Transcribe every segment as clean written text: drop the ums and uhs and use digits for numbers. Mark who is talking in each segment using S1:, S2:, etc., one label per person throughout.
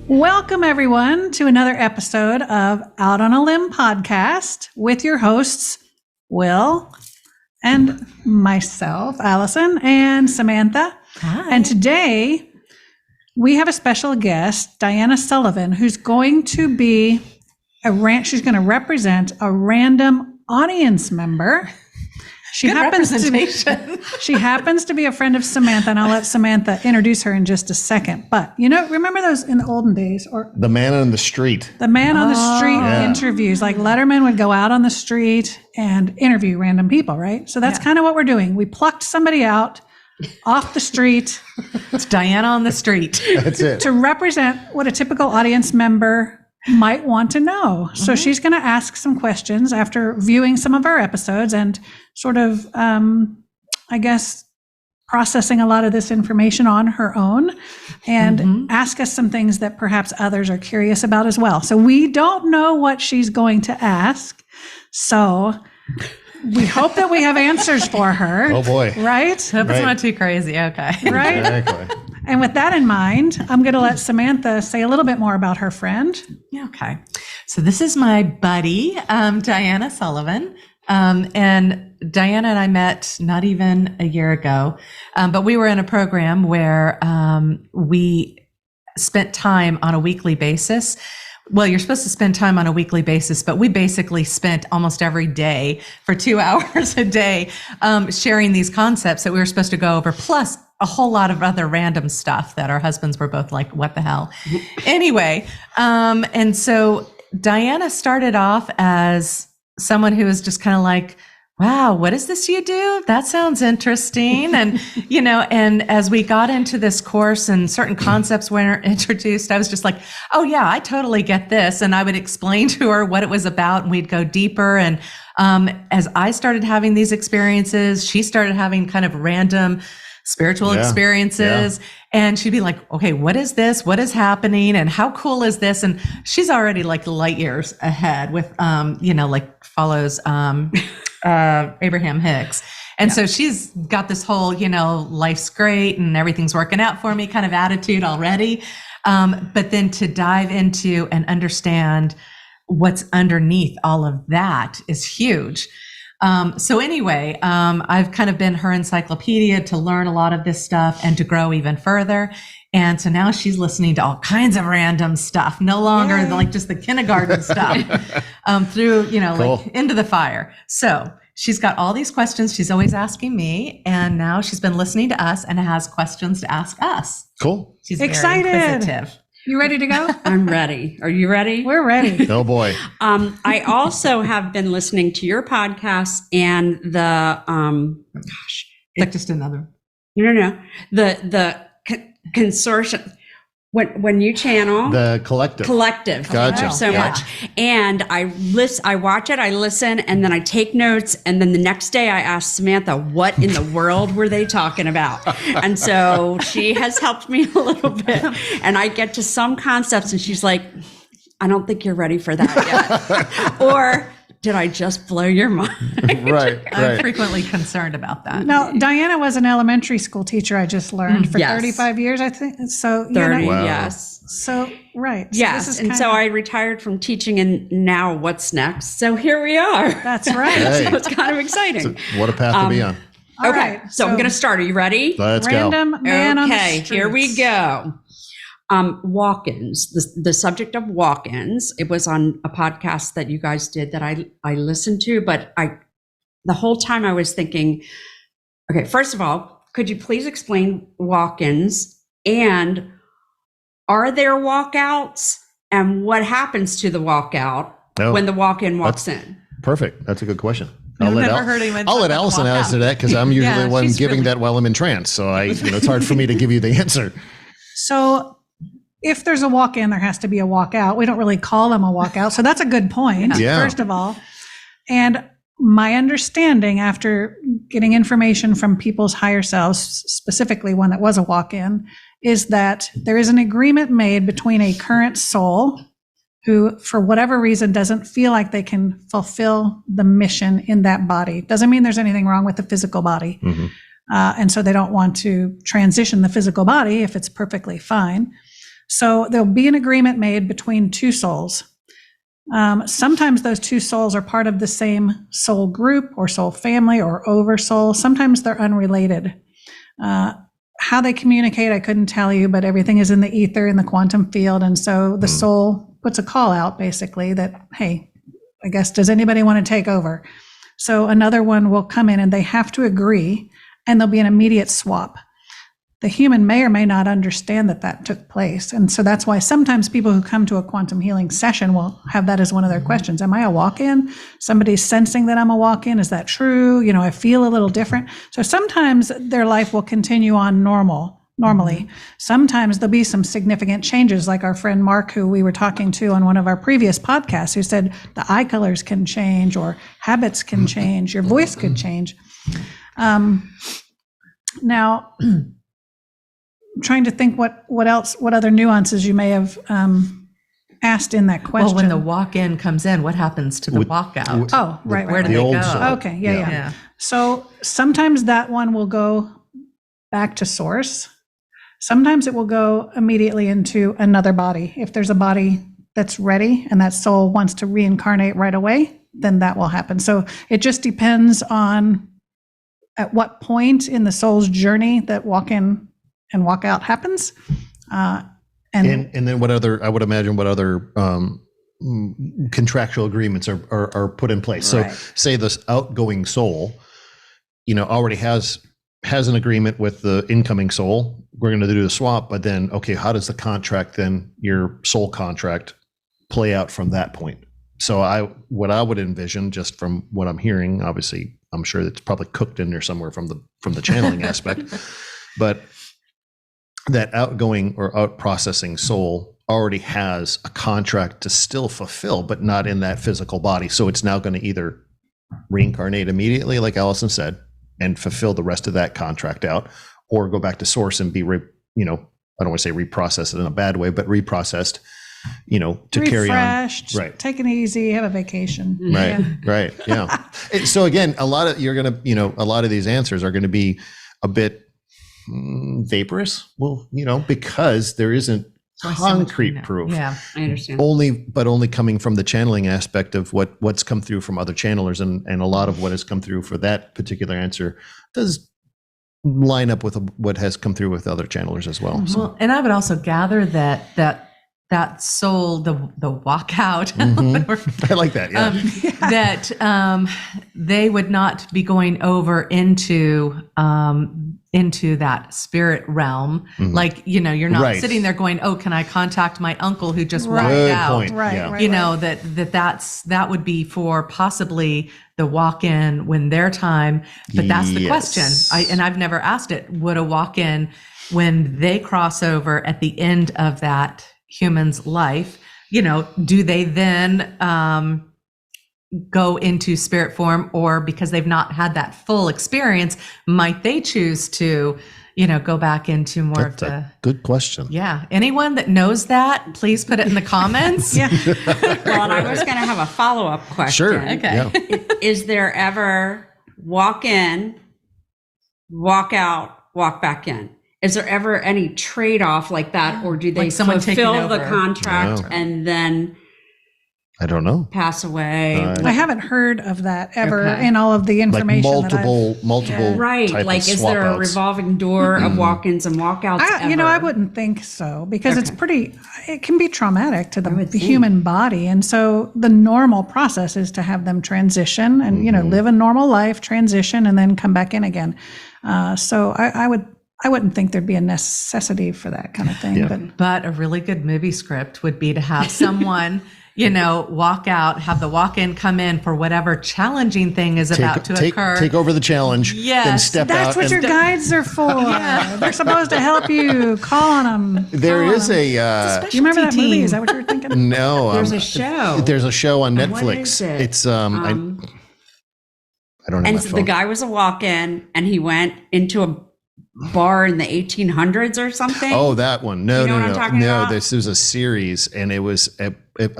S1: Welcome, everyone, to another episode of Out on a Limb podcast with your hosts, Will and myself, Allison, and Samantha.
S2: Hi.
S1: And today we have a special guest, Diana Sullivan, who's going to be she's going to represent a random audience member. She happens to be a friend of Samantha, and I'll let Samantha introduce her in just a second. But remember those in the olden days, or
S3: the man on the street?
S1: The man on the street interviews, like Letterman would go out on the street and interview random people, right? So that's kind of what we're doing. We plucked somebody out off the street.
S2: It's Diana on the street.
S3: That's it.
S1: To represent what a typical audience member might want to know. So she's going to ask some questions after viewing some of our episodes and sort of, processing a lot of this information on her own and ask us some things that perhaps others are curious about as well. So we don't know what she's going to ask. So we hope that we have answers for her.
S3: Oh boy.
S1: Right?
S2: Hope it's not too crazy. Okay.
S1: Right?
S3: Exactly.
S1: And with that in mind, I'm going to let Samantha say a little bit more about her friend.
S2: Okay. So this is my buddy, Diana Sullivan. And Diana and I met not even a year ago, but we were in a program where we spent time on a weekly basis. Well, you're supposed to spend time on a weekly basis, but we basically spent almost every day for 2 hours a day sharing these concepts that we were supposed to go over, plus a whole lot of other random stuff that our husbands were both like, what the hell? Anyway, and so Diana started off as someone who was just kind of like, wow, what is this you do? That sounds interesting. And, and as we got into this course and certain concepts were introduced, I was just like, oh yeah, I totally get this. And I would explain to her what it was about and we'd go deeper. And as I started having these experiences, she started having kind of random spiritual experiences. And she'd be like, okay, what is this? What is happening? And how cool is this? And she's already like light years ahead with, follows Abraham Hicks. And so she's got this whole, life's great and everything's working out for me kind of attitude already. But then to dive into and understand what's underneath all of that is huge. So anyway, I've kind of been her encyclopedia to learn a lot of this stuff and to grow even further. And so now she's listening to all kinds of random stuff, no longer like just the kindergarten stuff, through,
S3: Cool.
S2: like into the fire. So she's got all these questions she's always asking me. And now she's been listening to us and has questions to ask us.
S3: Cool.
S2: She's
S1: excited.
S2: Very inquisitive.
S1: You ready to go?
S4: I'm ready. Are you ready?
S1: We're ready.
S3: Oh boy.
S4: I also have been listening to your podcast and
S2: Just another.
S4: the consortium. When you channel
S3: The collective.
S4: Thank you so much. And I watch it, I listen, and then I take notes. And then the next day I ask Samantha, what in the world were they talking about? And so she has helped me a little bit. And I get to some concepts and she's like, I don't think you're ready for that yet. Or did I just blow your mind?
S3: Right.
S2: I'm frequently concerned about that.
S1: Now, Diana was an elementary school teacher, I just learned, for 35 years, I think. So,
S4: 30,
S3: Wow.
S4: yes.
S1: So, right. So
S4: Yes.
S1: this is
S4: And so I retired from teaching, and now what's next? So here we are.
S1: That's right.
S3: Hey.
S4: So it's kind of exciting.
S3: What a path to be on.
S1: All
S4: Okay.
S1: right.
S4: So I'm going to start. Are you ready?
S3: Let's go.
S1: Random man on the
S4: Okay,
S1: streets.
S4: here we go. Walk-ins, the subject of walk-ins. It was on a podcast that you guys did that I listened to, but the whole time I was thinking, okay, first of all, could you please explain walk-ins, and are there walkouts, and what happens to the walkout when the walk-in walks in?
S3: Perfect. That's a good question.
S2: I've never heard anyone
S3: I'll let
S2: talk about
S3: Allison
S2: walkout.
S3: answer that because I'm usually the one
S2: she's
S3: giving
S2: really-
S3: that while I'm in trance. So it's hard for me to give you the answer.
S1: So if there's a walk-in, there has to be a walkout. We don't really call them a walkout. So that's a good point,
S3: Yeah.
S1: first of all. And my understanding after getting information from people's higher selves, specifically one that was a walk-in, is that there is an agreement made between a current soul who, for whatever reason, doesn't feel like they can fulfill the mission in that body. Doesn't mean there's anything wrong with the physical body. And so they don't want to transition the physical body if it's perfectly fine. So there'll be an agreement made between two souls. Sometimes those two souls are part of the same soul group or soul family or oversoul. Sometimes they're unrelated. How they communicate, I couldn't tell you, but everything is in the ether, in the quantum field. And so the soul puts a call out basically that, hey, I guess, does anybody want to take over? So another one will come in and they have to agree, and there'll be an immediate swap. The human may or may not understand that that took place. And so that's why sometimes people who come to a quantum healing session will have that as one of their questions. Am I a walk-in? Somebody's sensing that I'm a walk-in. Is that true? You know, I feel a little different. So sometimes their life will continue on normally. Sometimes there'll be some significant changes, like our friend Mark, who we were talking to on one of our previous podcasts, who said the eye colors can change or habits can change, your voice could change. Now, I'm trying to think what other nuances you may have asked in that question.
S2: Well, when the walk-in comes in, what happens to the walkout?
S1: Oh, right.
S2: Where do
S3: The
S2: they
S3: old
S2: go?
S3: soul.
S1: Okay, yeah.
S2: Yeah.
S1: So sometimes that one will go back to source. Sometimes it will go immediately into another body. If there's a body that's ready and that soul wants to reincarnate right away, then that will happen. So it just depends on at what point in the soul's journey that walk-in and walk-out happens.
S3: And then what other, I would imagine what other contractual agreements are put in place. So
S1: Right.
S3: say this outgoing soul, already has an agreement with the incoming soul. We're going to do the swap, but then, okay, how does the contract then, your soul contract, play out from that point? So what I would envision, just from what I'm hearing, obviously, I'm sure it's probably cooked in there somewhere from the channeling aspect, but that outgoing or out processing soul already has a contract to still fulfill, but not in that physical body. So it's now going to either reincarnate immediately, like Allison said, and fulfill the rest of that contract out, or go back to source and be, I don't want to say reprocessed in a bad way, but reprocessed, to carry on.
S1: Refreshed,
S3: Right.
S1: take it easy, have a vacation.
S3: Right.
S1: Yeah.
S3: Right. Yeah. So again, a lot of these answers are going to be a bit vaporous. Well, because there isn't concrete proof.
S2: Yeah.
S4: I understand.
S3: Only coming from the channeling aspect of what's come through from other channelers, and a lot of what has come through for that particular answer does line up with what has come through with other channelers as well. So.
S2: Well, and I would also gather that soul, the walkout,
S3: I like that. Yeah.
S2: that they would not be going over into that spirit realm. Like, you're not
S3: Right.
S2: sitting there going, oh, can I contact my uncle who just
S1: Right.
S2: walked
S3: Good
S2: out?
S3: point.
S1: Right,
S3: Yeah.
S1: right.
S2: That would be for possibly the walk-in when their time, but that's the
S3: Yes.
S2: question. I've never asked it. Would a walk-in, when they cross over at the end of that human's life, do they then go into spirit form, or because they've not had that full experience, might they choose to, go back into more
S3: That's
S2: of the,
S3: a good question.
S2: yeah. Anyone that knows that, please put it in the comments.
S1: Yeah.
S4: Well, and I was going to have a follow-up question.
S3: Sure.
S2: Okay.
S3: Yeah.
S4: Is there ever walk in, walk out, walk back in? Is there ever any trade-off like that, or do they
S2: Like someone taking
S4: fulfill the
S2: over.
S4: contract
S3: No.
S4: and then
S3: I don't know.
S4: pass away?
S1: I haven't heard of that ever
S2: Okay.
S1: in all of the
S3: Like
S1: information
S3: multiple
S4: Right.
S3: type
S4: Like,
S3: of
S4: is
S3: swap
S4: there a
S3: outs.
S4: revolving door of walk-ins and walk-outs?
S1: I wouldn't think so, because it can be traumatic to the
S4: would think.
S1: human body. And so the normal process is to have them transition and, live a normal life, transition, and then come back in again. So I wouldn't think there'd be a necessity for that kind of thing.
S3: Yeah.
S2: But a really good movie script would be to have someone, walk out, have the walk-in come in for whatever challenging thing is about to occur.
S3: Take over the challenge, then
S2: Yes.
S3: step
S1: That's
S3: out.
S1: what your guides are for. They're supposed to help you. Call on them.
S3: There is a
S1: Do you remember that movie?
S2: team.
S1: Is that what you were thinking?
S3: no.
S4: There's a show.
S3: There's a show on
S4: What
S3: Netflix.
S4: is it?
S3: It's I don't know.
S4: And
S3: my
S4: so
S3: phone.
S4: the guy was a walk-in, and he went into a bar in the 1800s or something.
S3: Oh, that one. No,
S4: You know what I'm
S3: no.
S4: talking about?
S3: This was a series, and it was a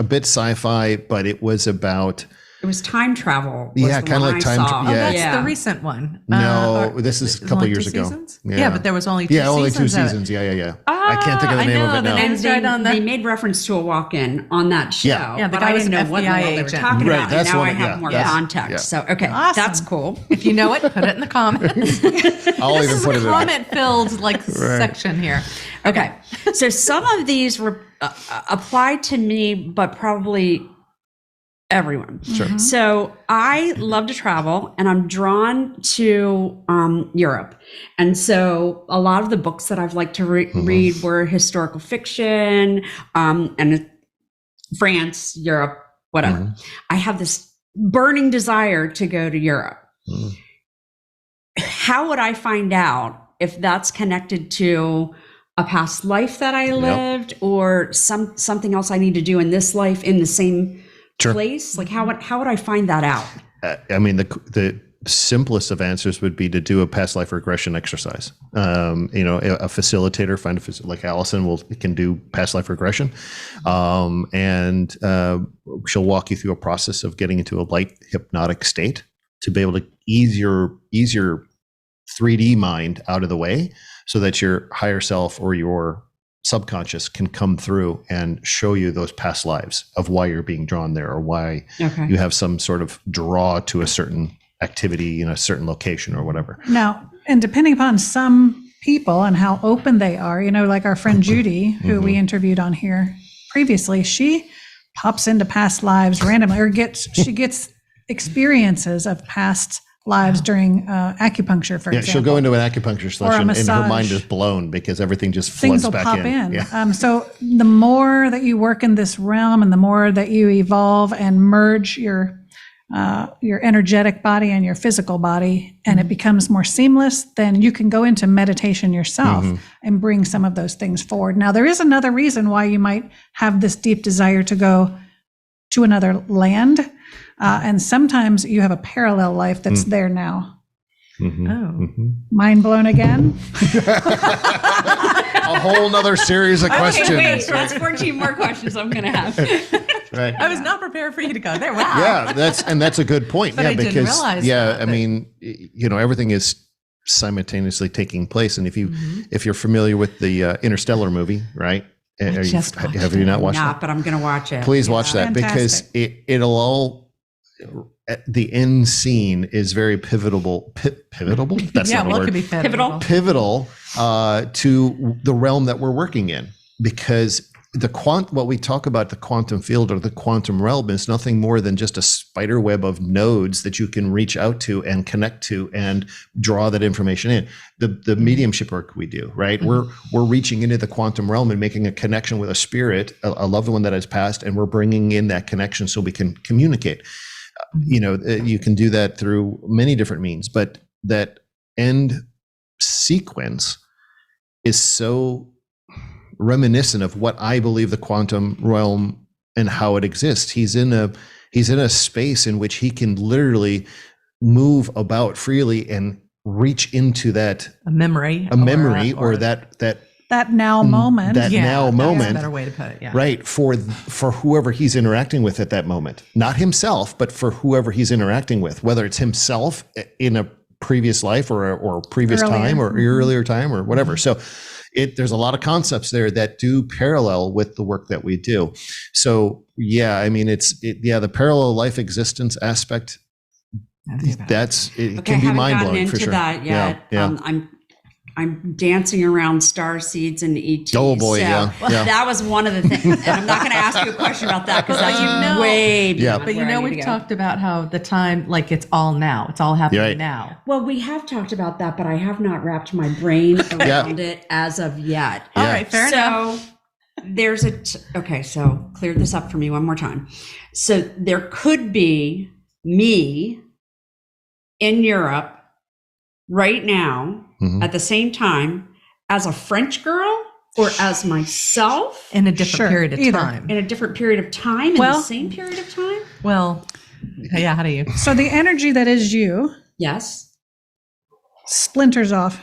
S3: bit sci-fi, but it was about
S4: It was time travel.
S3: Yeah, kind of like time.
S2: Oh,
S3: Yeah.
S2: that's the recent one.
S3: No,
S2: Or-
S3: this is a
S2: it was
S3: couple
S2: only
S3: years
S2: 2
S3: ago.
S2: seasons? Yeah, but there was only 2
S3: Yeah,
S2: seasons.
S3: only 2
S2: of it.
S3: seasons. Yeah. I can't think of the
S2: I
S3: name of
S2: know,
S3: it
S2: the
S3: now.
S2: name-
S4: And
S2: Started
S4: they,
S2: on the-
S4: they made reference to a walk-in on that show.
S3: Yeah.
S2: the
S4: but
S2: guy
S4: I
S2: was
S4: didn't
S2: an
S4: know what in the
S2: FBI
S4: world they were
S2: agent.
S4: talking
S3: Right,
S4: about.
S3: that's
S4: And now
S3: one-
S4: I have more
S3: yeah.
S4: context.
S3: Yeah.
S4: So, okay,
S1: Awesome.
S4: that's cool.
S2: If you know it, put it in the comments.
S3: I'll even put it in.
S2: Comment-filled section here.
S4: Okay. So some of these were apply to me, but probably everyone.
S3: Sure.
S4: So I love to travel, and I'm drawn to Europe. And so a lot of the books that I've liked to read were historical fiction, and France, Europe, whatever. I have this burning desire to go to Europe. How would I find out if that's connected to a past life that I lived, or something else I need to do in this life in the same place? Like how would I find that out?
S3: I mean, the simplest of answers would be to do a past life regression exercise. A facilitator, like Allison can do past life regression. And she'll walk you through a process of getting into a light hypnotic state to be able to ease your 3D mind out of the way so that your higher self or your subconscious can come through and show you those past lives of why you're being drawn there, or why you have some sort of draw to a certain activity in a certain location or whatever.
S1: Now, and depending upon some people and how open they are, like our friend Judy, who we interviewed on here previously, she pops into past lives randomly, or she gets experiences of past lives during acupuncture, for example.
S3: She'll go into an acupuncture session and her mind is blown because everything just
S1: Things
S3: floods
S1: will
S3: back
S1: pop
S3: in.
S1: in. So the more that you work in this realm, and the more that you evolve and merge your energetic body and your physical body, and it becomes more seamless, then you can go into meditation yourself and bring some of those things forward. Now, there is another reason why you might have this deep desire to go to another land. And sometimes you have a parallel life that's there now. Mind blown again?
S3: A whole nother series of questions.
S4: Wait, that's 14 more questions I'm going to have.
S3: Right.
S2: I was not prepared for you to go there. Wow.
S3: Yeah, that's a good point.
S2: But I didn't
S3: because
S2: realize that.
S3: I mean, everything is simultaneously taking place, and if you're familiar with the Interstellar movie, right? Have you not watched that?
S4: But I'm going to watch it.
S3: Please watch that.
S1: Fantastic.
S3: Because it'll all. The end scene is very pivotal. Pivotal? That's not a
S2: it
S3: word.
S2: could be pivotal.
S3: Pivotal to the realm that we're working in, because what we talk about, the quantum field or the quantum realm, is nothing more than just a spider web of nodes that you can reach out to and connect to and draw that information in. The mediumship work we do, right? We're reaching into the quantum realm and making a connection with a spirit, a loved one that has passed, and we're bringing in that connection so we can communicate. You can do that through many different means, but that end sequence is so reminiscent of what I believe the quantum realm and how it exists. He's in a space in which he can literally move about freely and reach into that
S2: a memory
S3: or that
S1: now moment.
S3: Now moment.
S2: That's a better way to put it. Yeah.
S3: Right. For whoever he's interacting with at that moment, not himself, but for whoever he's interacting with, whether it's himself in a previous life or previous time or earlier time or whatever. So there's a lot of concepts there that do parallel with the work that we do. So yeah, I mean, the parallel life existence aspect, can be mind blowing for sure.
S4: That yet.
S3: Yeah.
S4: I'm dancing around star seeds and ETs.
S3: Oh boy, yeah.
S4: That was one of the things. And I'm not going to ask you a question about that because that's way beyond
S2: But
S4: where I need
S2: we've
S4: to go.
S2: talked about how the time, like it's all now. It's all happening now.
S4: Well, we have talked about that, but I have not wrapped my brain around it as of yet.
S2: All right, fair enough.
S4: So there's so clear this up for me one more time. So there could be me in Europe right now at the same time as a French girl or as myself
S2: in a different period of time.
S4: In a different period of time, in the same period of time?
S2: Well, yeah, how do you?
S1: So the energy that is you
S4: Yes.
S1: splinters off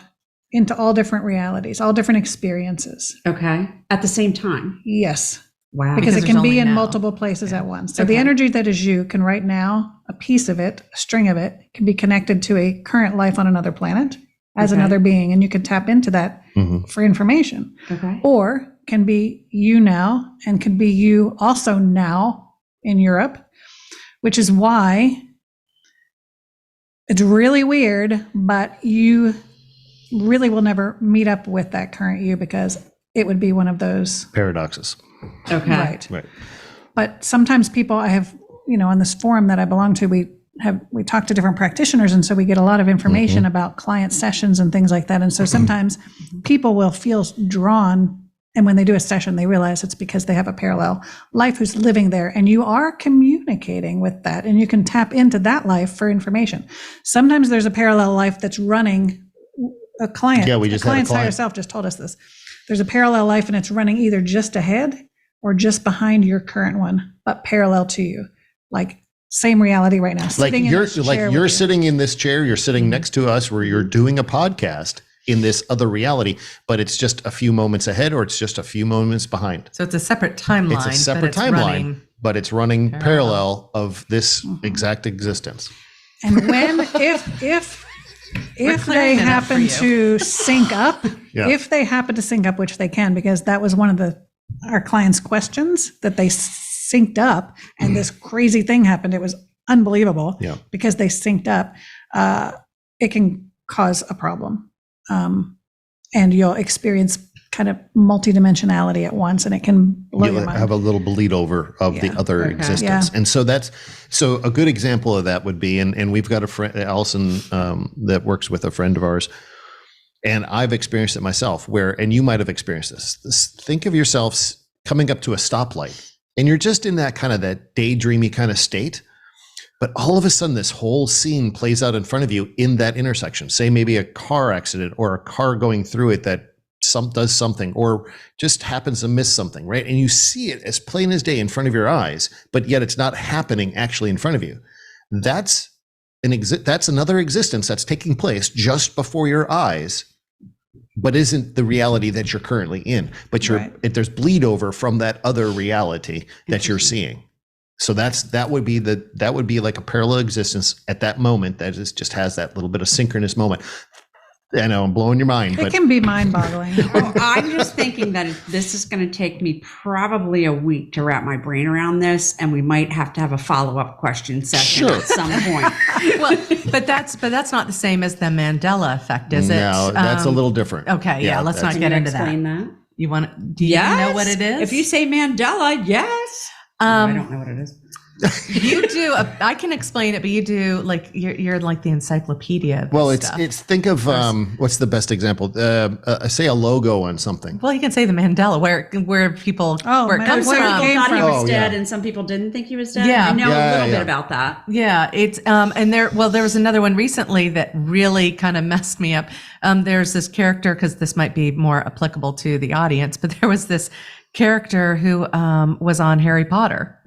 S1: into all different realities, all different experiences.
S4: Okay. At the same time.
S1: Yes.
S4: Wow.
S1: because it
S2: there's
S1: can be
S2: only
S1: in
S2: now.
S1: multiple places at once. So
S2: Okay.
S1: the energy that is you can right now, a piece of it, a string of it, can be connected to a current life on another planet as
S4: Okay.
S1: another being, and you can tap into that
S3: Mhm.
S1: for information.
S4: Okay.
S1: Or can be you now and can be you also now in Europe, which is why it's really weird, but you really will never meet up with that current you because it would be one of those.
S3: Paradoxes.
S4: Okay.
S1: Right.
S3: Right.
S1: But sometimes people, I have, on this forum that I belong to, we talk to different practitioners, and so we get a lot of information about client sessions and things like that. And so sometimes people will feel drawn, and when they do a session, they realize it's because they have a parallel life who's living there, and you are communicating with that, and you can tap into that life for information. Sometimes there's a parallel life that's running a client.
S3: Yeah, we just
S1: the
S3: had a
S1: client's higher
S3: client.
S1: self just told us this. There's a parallel life, and it's running either just ahead or just behind your current one, but parallel to you, like same reality right now.
S3: Like
S1: Sitting in
S3: you're
S1: this chair with you.
S3: sitting in this chair, you're sitting next to us where you're doing a podcast in this other reality, but it's just a few moments ahead or it's just a few moments behind.
S2: So it's a separate timeline.
S3: It's a
S2: but
S3: separate
S2: it's
S3: timeline,
S2: running-
S3: but it's running
S2: parallel.
S3: parallel of this exact existence.
S1: And when, if they
S2: clearing it up for
S1: happen
S2: you.
S1: to sync up,
S3: Yeah.
S1: if they happen to sync up, which they can, because that was one of our clients' questions, that they synced up and this crazy thing happened. It was unbelievable.
S3: Yeah.
S1: Because they synced up, it can cause a problem. And you'll experience kind of multidimensionality at once, and it can blow your
S3: You'll
S1: mind.
S3: have a little bleed over of the
S1: Yeah.
S3: other
S4: Okay.
S3: existence.
S1: Yeah.
S3: And so a good example of that would be, and we've got a friend, Allison, that works with a friend of ours, and I've experienced it myself and you might've experienced this. Think of yourselves coming up to a stoplight and you're just in that kind of that daydreamy kind of state. But all of a sudden, this whole scene plays out in front of you in that intersection. Say maybe a car accident or a car going through it that does something or just happens to miss something, right? And you see it as plain as day in front of your eyes, but yet it's not happening actually in front of you. That's another existence that's taking place just before your eyes, but isn't the reality that you're currently in. But
S1: Right.
S3: there's bleed over from that other reality that you're seeing. So that would be like a parallel existence at that moment that just has that little bit of synchronous moment. I know I'm blowing your mind,
S1: It
S3: but
S1: can be mind-boggling.
S4: Oh, I'm just thinking that this is going to take me probably a week to wrap my brain around this, and we might have to have a follow-up question session
S3: Sure.
S4: at some point.
S2: Well, but that's not the same as the Mandela effect, is it?
S3: no, that's a little different.
S2: Okay, yeah, let's not
S3: that's-
S2: get
S4: Can you
S2: into that.
S4: explain that?
S2: You want? Do you know what it is?
S4: If you say Mandela, yes. I don't know what it is.
S2: You do. I can explain it, but you do like you're like the encyclopedia. Of
S3: Well,
S2: this
S3: it's
S2: stuff.
S3: think of what's the best example? Say a logo on something.
S2: Well, you can say the Mandela, where people where it comes
S1: where it
S2: from.
S1: came
S4: Thought he
S1: from.
S4: was
S3: Oh,
S4: dead,
S3: yeah.
S4: and some people didn't think he was dead.
S2: Yeah.
S4: I know a
S3: Yeah,
S4: little
S3: yeah.
S4: bit about that.
S2: Yeah, it's and there was another one recently that really kind of messed me up. There's this character, because this might be more applicable to the audience, but there was this character who was on Harry Potter,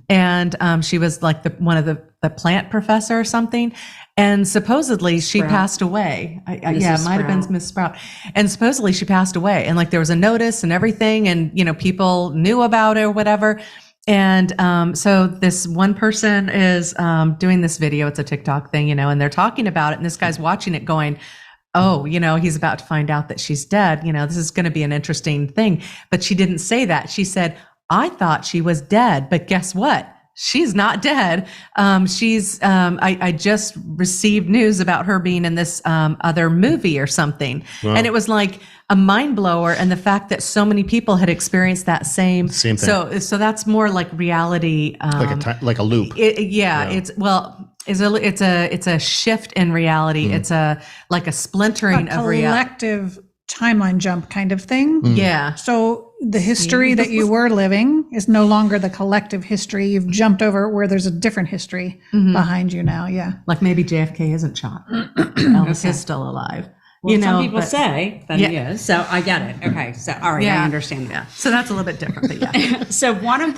S2: and she was like one of the plant professor or something, and supposedly she
S4: Sprout.
S2: passed away. Yeah, it
S4: Mrs.
S2: might have been
S4: Sprout.
S2: Miss Sprout, and supposedly she passed away, and like there was a notice and everything, and people knew about it or whatever. And so this one person is doing this video. It's a TikTok thing, and they're talking about it, and this guy's watching it going, oh, he's about to find out that she's dead. This is going to be an interesting thing. But she didn't say that. She said, I thought she was dead, but guess what? She's not dead. I just received news about her being in this other movie or something.
S3: Wow.
S2: And it was like a mind blower. And the fact that so many people had experienced that same
S3: Same thing.
S2: So that's more like reality.
S3: Like a loop.
S2: It's a shift in reality. It's like a splintering
S1: A
S2: of reality.
S1: collective timeline jump kind of thing.
S2: Yeah.
S1: So the history that you were living is no longer the collective history. You've jumped over where there's a different history behind you now. Yeah.
S2: Like maybe JFK isn't shot. Elvis is still alive.
S4: Well, some people
S2: but-
S4: say that he is. So I get it. Okay. So, all right. I understand that.
S2: Yeah. So that's a little bit different, but yeah.
S4: So one of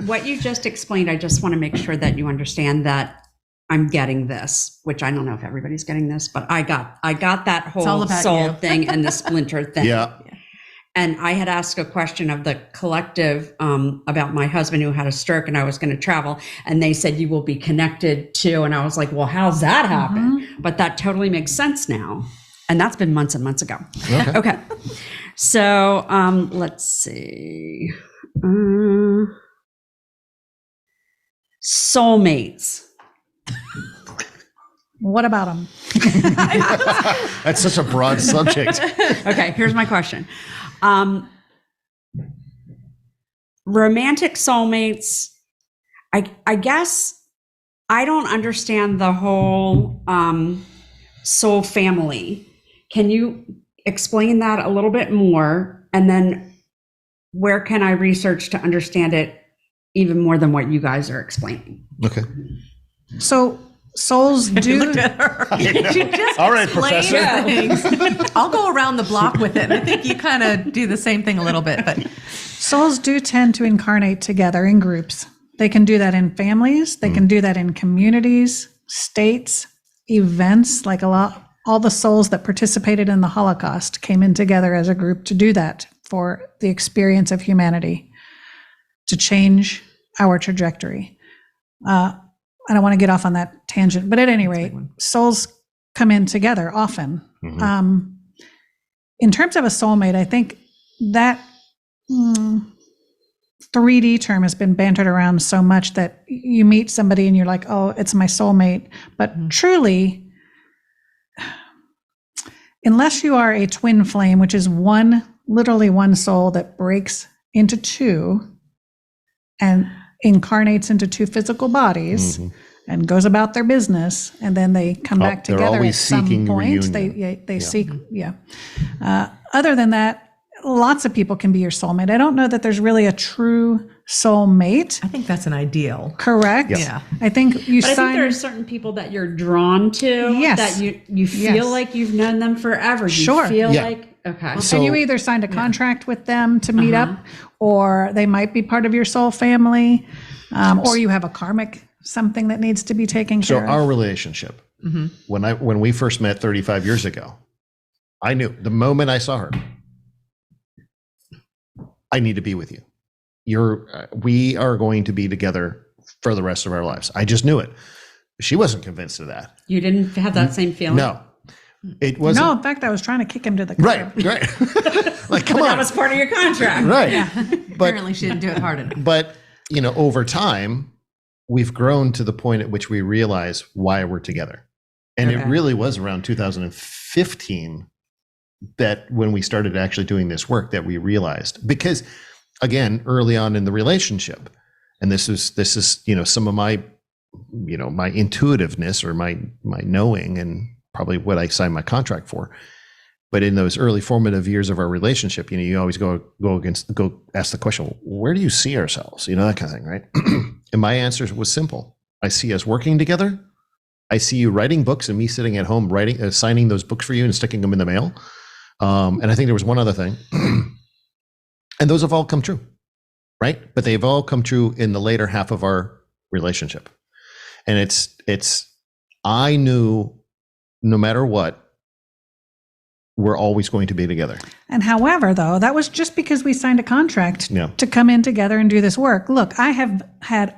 S4: what you just explained, I just want to make sure that you understand that I'm getting this, which I don't know if everybody's getting this, but I got that
S2: all
S4: whole
S2: about
S4: soul
S2: you.
S4: thing and the splinter thing.
S3: Yeah.
S4: And I had asked a question of the collective about my husband who had a stroke, and I was going to travel. And they said, you will be connected to. And I was like, well, how's that happen? But that totally makes sense now. And that's been months and months ago. Okay. So let's see. Soulmates.
S1: What about them?
S3: That's such a broad subject.
S4: Okay, here's my question. Romantic soulmates, I guess I don't understand the whole soul family. Can you explain that a little bit more? And then where can I research to understand it even more than what you guys are explaining?
S3: Okay.
S1: So souls do.
S2: Look at her. She just
S3: All right,
S2: explained
S3: Professor.
S2: things. I'll go around the block with it. And I think you kind of do the same thing a little bit. But
S1: Souls do tend to incarnate together in groups. They can do that in families. They can do that in communities, states, events. Like all the souls that participated in the Holocaust came in together as a group to do that for the experience of humanity, to change our trajectory. I don't want to get off on that tangent, but at any rate, souls come in together often. In terms of a soulmate, I think that 3D term has been bantered around so much that you meet somebody and you're like, oh, it's my soulmate. But truly, unless you are a twin flame, which is literally one soul that breaks into two and incarnates into two physical bodies and goes about their business, and then they come back
S3: they're
S1: together at
S3: always
S1: some
S3: seeking
S1: point.
S3: reunion.
S1: They seek, other than that, lots of people can be your soulmate. I don't know that there's really a true soulmate.
S2: I think that's an ideal.
S1: Correct.
S2: Yeah.
S1: I think you
S4: But I think
S1: sign.
S4: there are certain people that you're drawn to,
S1: Yes.
S4: that you feel
S1: Yes.
S4: like you've known them forever. You
S1: Sure.
S4: feel
S3: Yeah.
S4: like, okay.
S3: So-
S1: and you either signed a contract with them to meet up, or they might be part of your soul family, or you have a karmic something that needs to be taken
S3: So
S1: care of.
S3: our relationship, when we first met 35 years ago, I knew the moment I saw her, I need to be with you. We are going to be together for the rest of our lives. I just knew it. She wasn't convinced of that.
S4: You didn't have that same feeling?
S3: No, it wasn't.
S1: No, in fact, I was trying to kick him to the curb.
S3: Right. Like, come
S4: But
S3: on.
S4: that was part of your contract.
S3: Right. But,
S2: Apparently she didn't do it hard enough.
S3: but, over time, we've grown to the point at which we realize why we're together. And it
S4: Okay.
S3: really was around 2015 that when we started actually doing this work that we realized, because again, early on in the relationship, and this is, some of my, my intuitiveness or my knowing and probably what I signed my contract for. But in those early formative years of our relationship, you always go ask the question, where do you see ourselves? That kind of thing, right? And my answer was simple. I see us working together. I see you writing books and me sitting at home signing those books for you and sticking them in the mail. And I think there was one other thing. And those have all come true, right? But they've all come true in the later half of our relationship. And I knew no matter what, we're always going to be together.
S1: And however, though, that was just because we signed a contract
S3: Yeah.
S1: to come in together and do this work. Look, I have had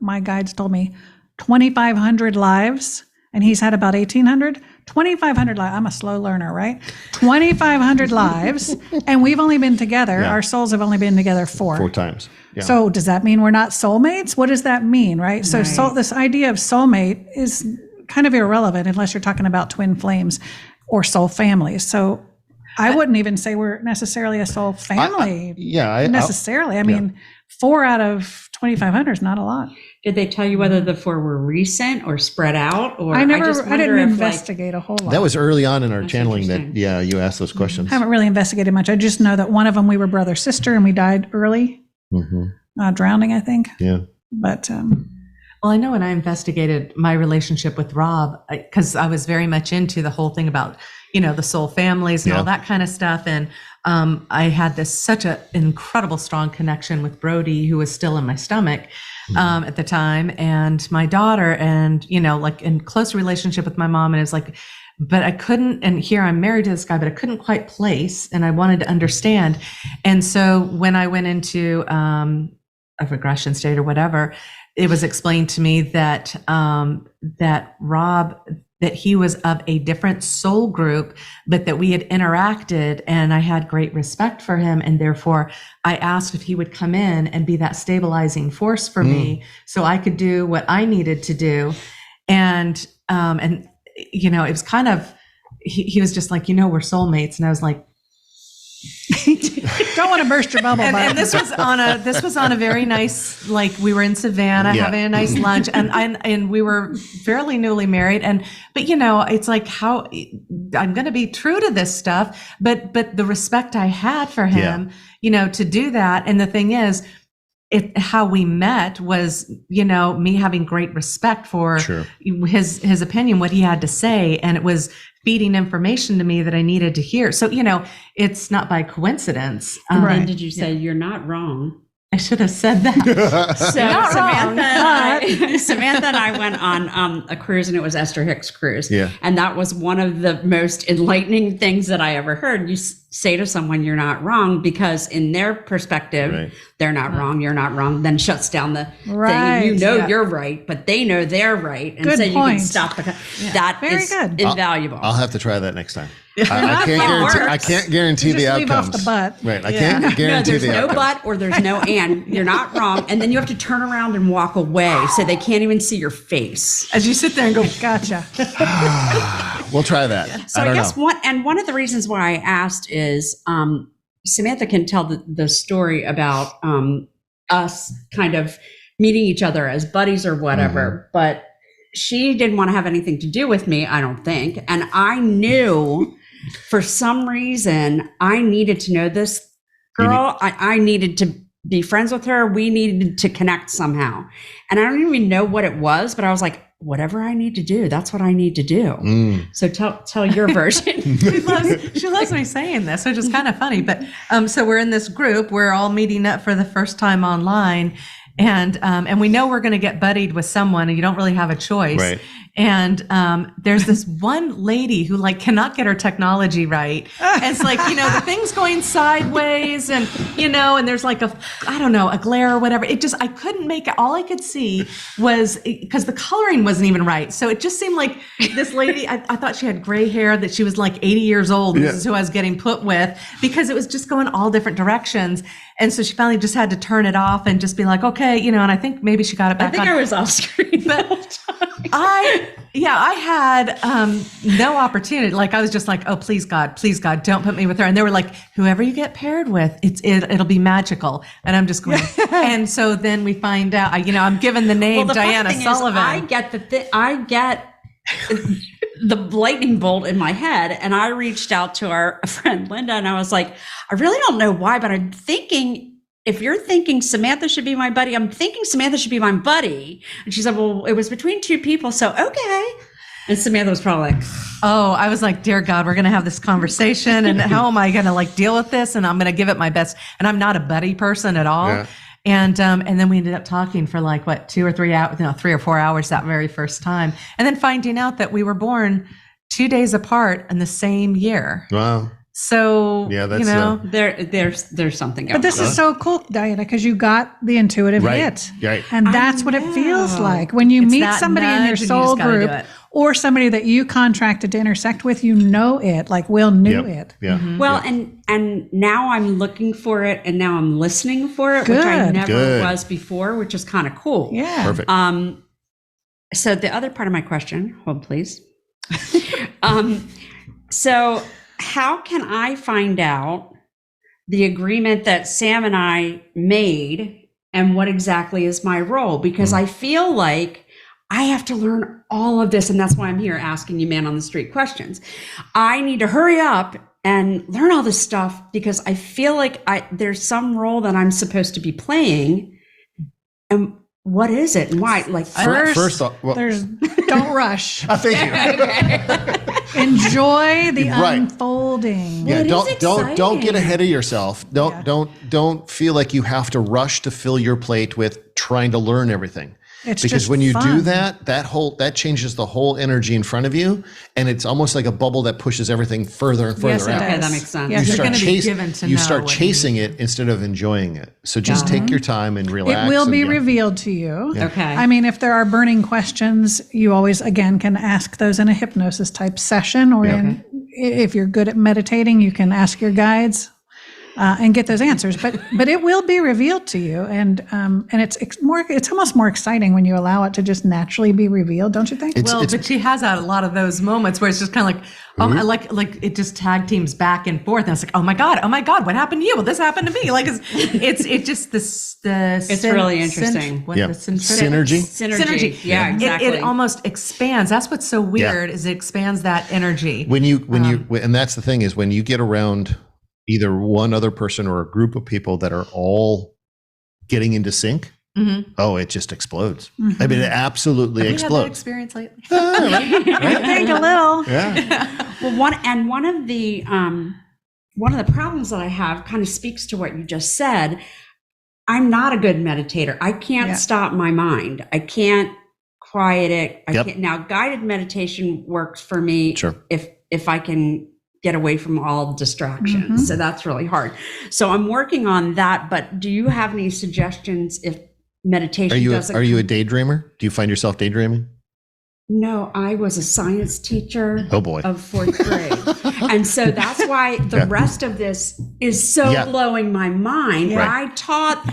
S1: my guides told me, 2,500 lives, and he's had about 1,800. 2,500 lives. I'm a slow learner, right? 2,500 lives, and we've only been together.
S3: Yeah.
S1: Our souls have only been together 4
S3: times. Yeah.
S1: So does that mean we're not soulmates? What does that mean, right? So,
S4: Right.
S1: this idea of soulmate is kind of irrelevant unless you're talking about twin flames or soul families. So I wouldn't even say we're necessarily a soul family necessarily. I mean, 4 out of 2,500 is not a lot.
S4: Did they tell you whether the 4 were recent or spread out? Or
S1: I
S4: just wonder
S1: didn't
S4: if,
S1: investigate a whole lot.
S3: that was early on in our
S4: That's
S3: channeling that,
S4: interesting.
S3: you asked those questions.
S1: I haven't really investigated much. I just know that one of them, we were brother sister and we died early, drowning, I think.
S3: Yeah.
S1: But
S2: Well, I know when I investigated my relationship with Rob, because I was very much into the whole thing about, the soul families and all that kind of stuff. And I had such an incredible strong connection with Brody, who was still in my stomach at the time, and my daughter, and, like in close relationship with my mom. And it's like, but I couldn't, and here I'm married to this guy, but I couldn't quite place, and I wanted to understand. And so when I went into a regression state or whatever, it was explained to me that that Rob, that he was of a different soul group, but that we had interacted, and I had great respect for him, and therefore I asked if he would come in and be that stabilizing force for me, so I could do what I needed to do. And you know, it was kind of, he was just like, you know, we're soulmates, and I was like,
S1: Don't want to burst your bubble.
S2: and this was on a very nice, like, we were in Savannah having a nice lunch, and we were fairly newly married, but you know, it's like, how I'm going to be true to this stuff, but the respect I had for him, you know, to do that. And the thing is, how we met was, you know, me having great respect for his opinion, what he had to say, and it was feeding information to me that I needed to hear. So, you know, it's not by coincidence.
S4: And then did you say, you're not wrong?
S2: I should have said that.
S4: So Samantha and I went on a cruise, and it was Esther Hicks' cruise. Yeah. And that was one of the most enlightening things that I ever heard. You say to someone, you're not wrong, because in their perspective, they're not wrong, you're not wrong, then shuts down the thing. And you know you're right, but they know they're right. And so you can stop. That is invaluable.
S3: I'll have to try that next time. I can't guarantee the outcomes.
S1: Leave off the butt.
S3: Right. I can't guarantee the outcomes.
S4: There's no but, or there's no and. You're not wrong. And then you have to turn around and walk away so they can't even see your face.
S2: As you sit there and go,
S1: gotcha.
S3: We'll try that.
S4: So I guess one of the reasons why I asked is Samantha can tell the story about us kind of meeting each other as buddies or whatever, but she didn't want to have anything to do with me, I don't think. And I knew for some reason I needed to know this girl. I needed to be friends with her. We needed to connect somehow. And I don't even know what it was, but I was like, whatever I need to do, that's what I need to do. So tell your version.
S2: She loves me saying this, which is kind of funny. But so we're in this group. We're all meeting up for the first time online. And we know we're going to get buddied with someone, and you don't really have a choice. Right. And there's this one lady who like cannot get her technology right. And it's like, you know, the thing's going sideways, and you know, and there's like a glare or whatever. It just, I couldn't make it. All I could see was, because the coloring wasn't even right. So it just seemed like this lady, I thought she had gray hair, that she was like 80 years old. This is who I was getting put with, because it was just going all different directions. And so she finally just had to turn it off and just be like, okay, you know, and I think maybe she got it back on.
S4: I think I was off screen.
S2: But I had no opportunity. Like, I was just like, oh, please God, don't put me with her. And they were like, whoever you get paired with, it'll be magical. And I'm just going, and so then we find out, I'm given the name Diana Sullivan.
S4: I get the lightning bolt in my head, and I reached out to our friend Linda, and I was like, I really don't know why, but I'm thinking, if you're thinking Samantha should be my buddy, I'm thinking Samantha should be my buddy. And she said, well, it was between two people, so okay. And Samantha was probably like,
S2: oh, I was like, dear God, we're going to have this conversation, and how am I going to like deal with this? And I'm going to give it my best. And I'm not a buddy person at all. Yeah. And then we ended up talking for like 2 or 3 hours, 3 or 4 hours that very first time. And then finding out that we were born 2 days apart in the same year.
S3: Wow.
S2: So,
S3: yeah, that's,
S4: there's something else.
S1: But this is so cool, Diana, because you got the intuitive hit.
S3: Right.
S1: And that's what it feels like. When you meet somebody in your soul group or somebody that you contracted to intersect with, you know it, like Will knew it.
S3: Yeah.
S4: Mm-hmm. Well, and now I'm looking for it, and now I'm listening for it, which I never was before, which is kind of cool.
S1: Yeah.
S3: Perfect.
S4: So the other part of my question, hold please. So how can I find out the agreement that Sam and I made, and what exactly is my role? Because I feel like I have to learn all of this, and that's why I'm here asking you man on the street questions. I need to hurry up and learn all this stuff, because I feel like there's some role that I'm supposed to be playing. And what is it and why? Like
S3: first off,
S1: don't rush.
S3: Thank you.
S1: Enjoy the unfolding.
S3: Yeah, don't get ahead of yourself. Don't feel like you have to rush to fill your plate with trying to learn everything.
S1: It's
S3: because
S1: just
S3: when you do
S1: fun.
S3: that changes the whole energy in front of you, and it's almost like a bubble that pushes everything further and further
S1: Yes, it
S3: out.
S4: Okay,
S1: does.
S4: that makes sense.
S1: Yes,
S2: You're
S1: it
S2: gonna
S1: does.
S2: be given to
S3: you
S2: know
S3: start
S2: what you
S3: chasing
S2: need.
S3: it instead of enjoying it. So just
S4: Got it.
S3: take your time and relax.
S1: It will be
S3: and, yeah.
S1: revealed to you.
S4: Okay.
S1: I mean, if there are burning questions, you always, again, can ask those in a hypnosis type session, or if you're good at meditating, you can ask your guides and get those answers. But it will be revealed to you, and it's almost more exciting when you allow it to just naturally be revealed, don't you think?
S2: Well, but she has had a lot of those moments where it's just kind of like, like it just tag teams back and forth, and it's like, oh my god, what happened to you? Well, this happened to me. Like it's just
S4: It's really interesting.
S3: Synergy.
S4: Synergy. Yeah, exactly.
S2: It almost expands. That's what's so weird is it expands that energy.
S3: When you and that's the thing is when you get around either one other person or a group of people that are all getting into sync, it just explodes. I mean, it absolutely
S2: Have
S3: explodes.
S2: you had that experience lately?
S1: I think a little.
S3: Yeah.
S4: Well, one of the problems that I have kind of speaks to what you just said. I'm not a good meditator. I can't stop my mind. I can't quiet it. I can't. Now, guided meditation works for me if I can get away from all the distractions. So that's really hard. So I'm working on that. But do you have any suggestions if meditation doesn't?
S3: Are you a daydreamer? Do you find yourself daydreaming?
S4: No, I was a science teacher
S3: Oh boy.
S4: of 4th grade. And so that's why the rest of this is so blowing my mind.
S1: Yeah.
S4: I taught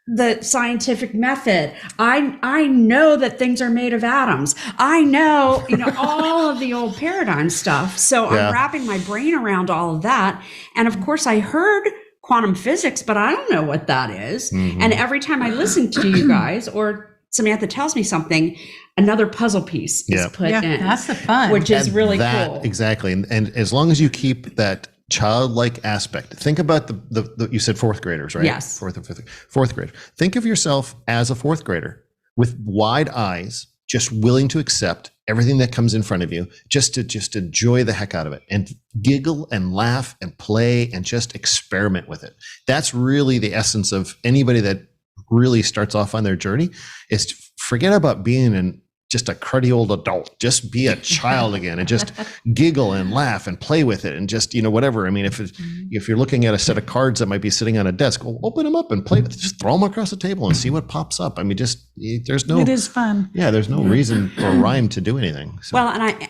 S4: the scientific method. I know that things are made of atoms. I know, all of the old paradigm stuff. So I'm wrapping my brain around all of that. And of course I heard quantum physics, but I don't know what that is. And every time I listen to you guys or Samantha tells me something, another puzzle piece is put in.
S2: That's the fun.
S4: Which is really
S3: that,
S4: cool.
S3: Exactly. And as long as you keep that childlike aspect, think about the you said 4th graders, right?
S4: Yes.
S3: 4th or 5th, 4th grade. Think of yourself as a 4th grader with wide eyes, just willing to accept everything that comes in front of you, just enjoy the heck out of it and giggle and laugh and play and just experiment with it. That's really the essence of anybody that really starts off on their journey, is to forget about being just a cruddy old adult. Just be a child again and just giggle and laugh and play with it and just, whatever. I mean, if you're looking at a set of cards that might be sitting on a desk, well, open them up and play with it. Just throw them across the table and see what pops up. I mean, there's no...
S1: It is fun.
S3: Yeah, there's no reason or rhyme to do anything. So.
S4: Well, and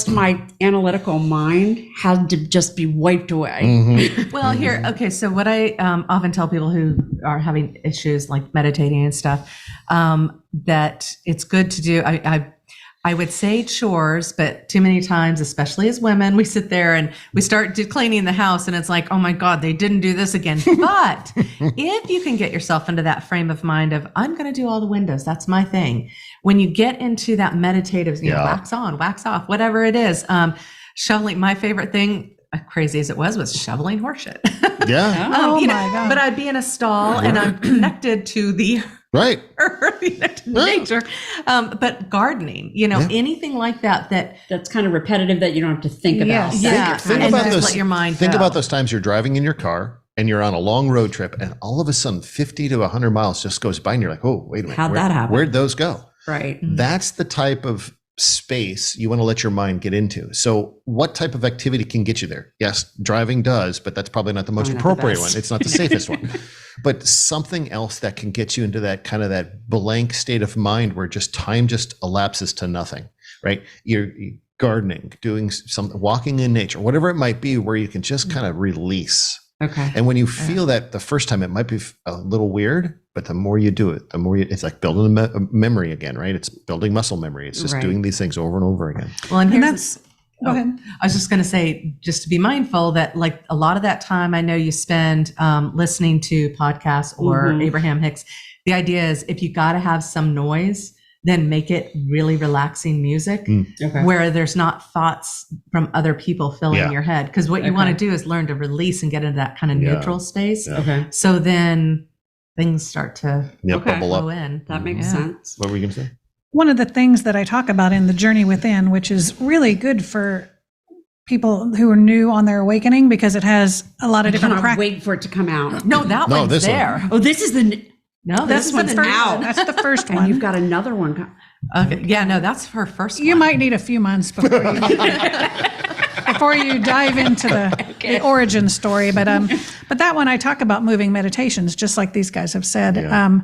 S4: my analytical mind had to just be wiped away.
S2: Well, here, okay. So what I often tell people who are having issues like meditating and stuff, that it's good to do. I would say chores, but too many times, especially as women, we sit there and we start cleaning the house and it's like, oh my God, they didn't do this again. But if you can get yourself into that frame of mind of, I'm going to do all the windows, that's my thing. When you get into that meditative, wax on, wax off, whatever it is, shoveling, my favorite thing, crazy as it was shoveling horseshit.
S3: Yeah.
S1: Oh my God.
S2: But I'd be in a stall and I'm connected to the
S3: Right.
S2: earth, to nature. But gardening, anything like that,
S4: that's kind of repetitive that you don't have to think about.
S1: Yes.
S3: Think
S2: and
S3: about
S2: just
S3: those.
S2: let your mind
S3: Think
S2: go.
S3: about those times you're driving in your car and you're on a long road trip, and all of a sudden 50 to 100 miles just goes by, and you're like, oh, wait a minute.
S4: How'd that happen?
S3: Where'd those go?
S4: Right.
S3: That's the type of space you want to let your mind get into. So what type of activity can get you there? Yes, driving does, but that's probably not the most appropriate one. It's not the safest one. But something else that can get you into that kind of that blank state of mind where just time just elapses to nothing, right? You're gardening, doing something, walking in nature, whatever it might be, where you can just kind of release.
S4: Okay.
S3: And when you feel that the first time, it might be a little weird, but the more you do it, the more it's like building a memory again, right? It's building muscle memory. It's just doing these things over and over again.
S2: Well, and
S1: that's, go ahead.
S2: I was just going to say, just to be mindful that like a lot of that time I know you spend listening to podcasts or Abraham Hicks. The idea is if you got to have some noise, then make it really relaxing music where there's not thoughts from other people filling your head. Because what you want to do is learn to release and get into that kind of neutral space.
S3: Yeah.
S4: Okay.
S2: So then things start to
S3: Bubble
S2: flow
S3: up.
S2: in.
S4: That makes sense.
S3: What were you going to say?
S1: One of the things that I talk about in the Journey Within, which is really good for people who are new on their awakening, because it has a lot of different
S4: I cannot
S1: practices.
S4: wait for it to come out.
S2: No, that one's
S3: this one.
S2: there.
S4: Oh, this is the...
S2: No,
S1: That's
S2: this
S1: the
S2: one's
S1: first.
S4: out.
S1: That's the first
S4: And you've
S1: one.
S4: got another one.
S2: Okay. Yeah, no, that's her first
S1: You
S2: one.
S1: might need a few months before you before you dive into the origin story. But that one I talk about moving meditations, just like these guys have said.
S3: Yeah.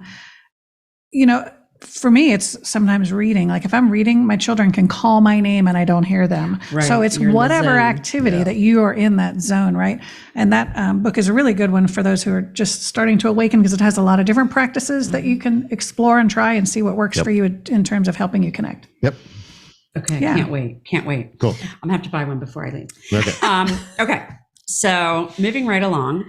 S1: You know, for me, it's sometimes reading. Like if I'm reading, my children can call my name and I don't hear them.
S4: Right,
S1: So it's
S4: you're in the
S1: whatever
S4: zone.
S1: activity that you are in that zone, right? And that book is a really good one for those who are just starting to awaken, because it has a lot of different practices that you can explore and try and see what works for you in terms of helping you connect.
S3: Yep.
S4: Okay,
S1: Yeah.
S4: can't wait.
S3: Cool.
S4: I'm gonna have to buy one before I leave.
S3: Okay.
S4: Okay, so moving right along.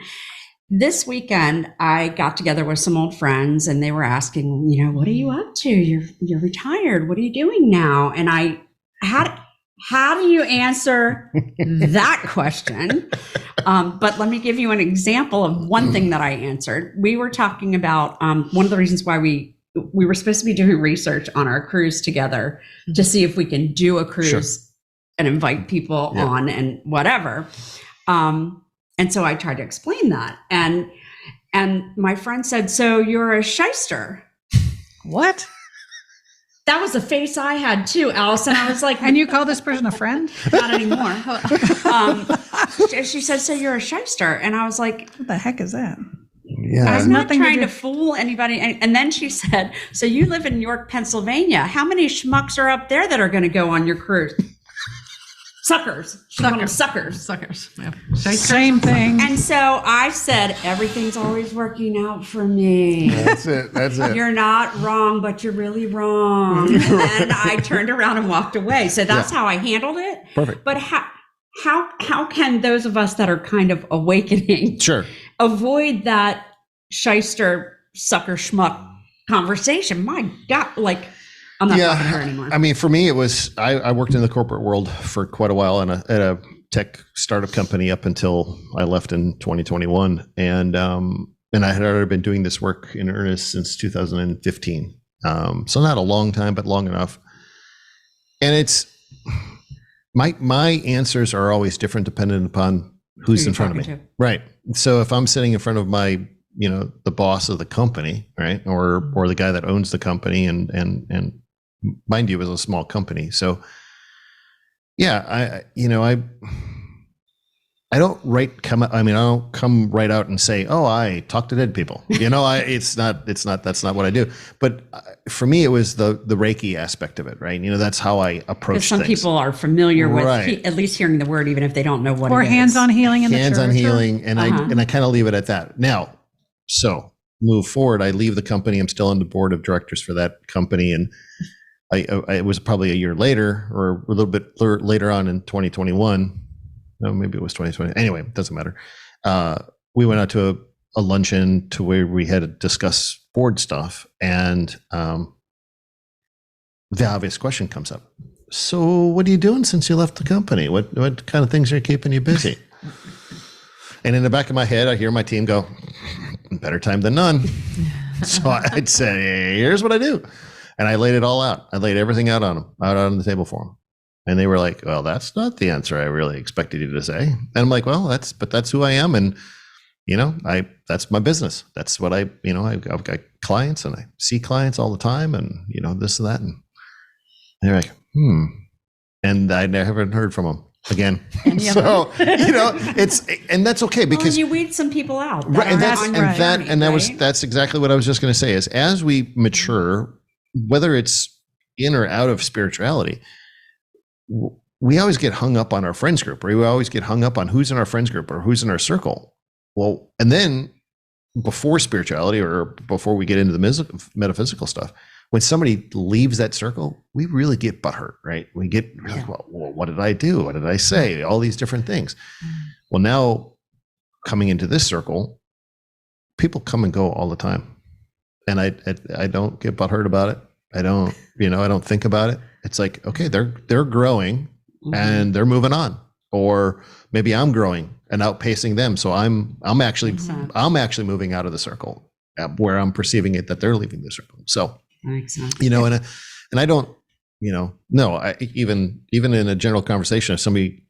S4: This weekend, I got together with some old friends, and they were asking, you know, what are you up to? You're retired. What are you doing now? And how do you answer that question? But let me give you an example of one thing that I answered. We were talking about one of the reasons why we were supposed to be doing research on our cruise together to see if we can do a cruise and invite people on and whatever. And so I tried to explain that. And my friend said, so you're a shyster.
S1: What?
S4: That was the face I had too, Allison. I was like,
S1: And you call this person a friend?
S4: not anymore. She said, so you're a shyster. And I was like,
S1: What the heck is that?
S3: Yeah.
S4: I'm not
S1: nothing to
S4: trying
S1: do-
S4: to fool anybody. And then she said, so you live in York, Pennsylvania. How many schmucks are up there that are going to go on your cruise? Suckers. She called them suckers.
S2: Suckers. Yeah.
S1: Same thing.
S4: And so I said, everything's always working out for me.
S3: That's it. That's it.
S4: You're not wrong, but you're really wrong. And I turned around and walked away. So that's how I handled it.
S3: Perfect.
S4: But how can those of us that are kind of awakening
S3: Sure.
S4: avoid that shyster, sucker, schmuck conversation? My God, like, I'm not talking to her anymore.
S3: I mean, for me, it was, I worked in the corporate world for quite a while at a tech startup company up until I left in 2021. And I had already been doing this work in earnest since 2015. So not a long time, but long enough. And it's, my answers are always different depending upon who's in front of me.
S4: talking to.
S3: Right. So if I'm sitting in front of my, the boss of the company, right, or the guy that owns the company, and mind you, it was a small company. So yeah, I don't come right out and say, oh, I talk to dead people. That's not what I do. But for me, it was the Reiki aspect of it, right? That's how I approach
S4: Because some
S3: things.
S4: people are familiar with
S3: Right.
S4: at least hearing the word, even if they don't know what
S1: Or
S4: it is.
S1: hands-on healing in the church.
S3: Hands-on healing, and
S4: Uh-huh.
S3: I kind of leave it at that. Now, so move forward. I leave the company. I'm still on the board of directors for that company, and it was probably a year later, or a little bit later on in 2021. No, maybe it was 2020. Anyway, it doesn't matter. We went out to a luncheon to where we had to discuss board stuff, and the obvious question comes up. So what are you doing since you left the company? What kind of things are keeping you busy? And in the back of my head, I hear my team go, better time than none. So I'd say, here's what I do. And I laid it all out. I laid everything out on them, out on the table for them. And they were like, well, that's not the answer I really expected you to say. And I'm like, well, that's who I am. And, that's my business. That's what I've got clients, and I see clients all the time, and, this and that. And they're like, and I never heard from them again. So, and that's okay, because
S4: you weed some people out.
S3: right, and
S4: that's
S3: that's exactly what I was just going to say, is as we mature, whether it's in or out of spirituality, we always get hung up on our friends group, or we always get hung up on who's in our friends group or who's in our circle. Well, and then before spirituality, or before we get into the metaphysical stuff, when somebody leaves that circle, we really get butthurt, right? We get, well, what did I do? What did I say? All these different things. Well, now coming into this circle, people come and go all the time. And I don't get butthurt about it. I don't think about it. It's like, okay, they're growing and they're moving on, or maybe I'm growing and outpacing them. So I'm actually moving out of the circle where I'm perceiving it that they're leaving the circle. So,
S4: Makes sense.
S3: and I don't, no, even in a general conversation,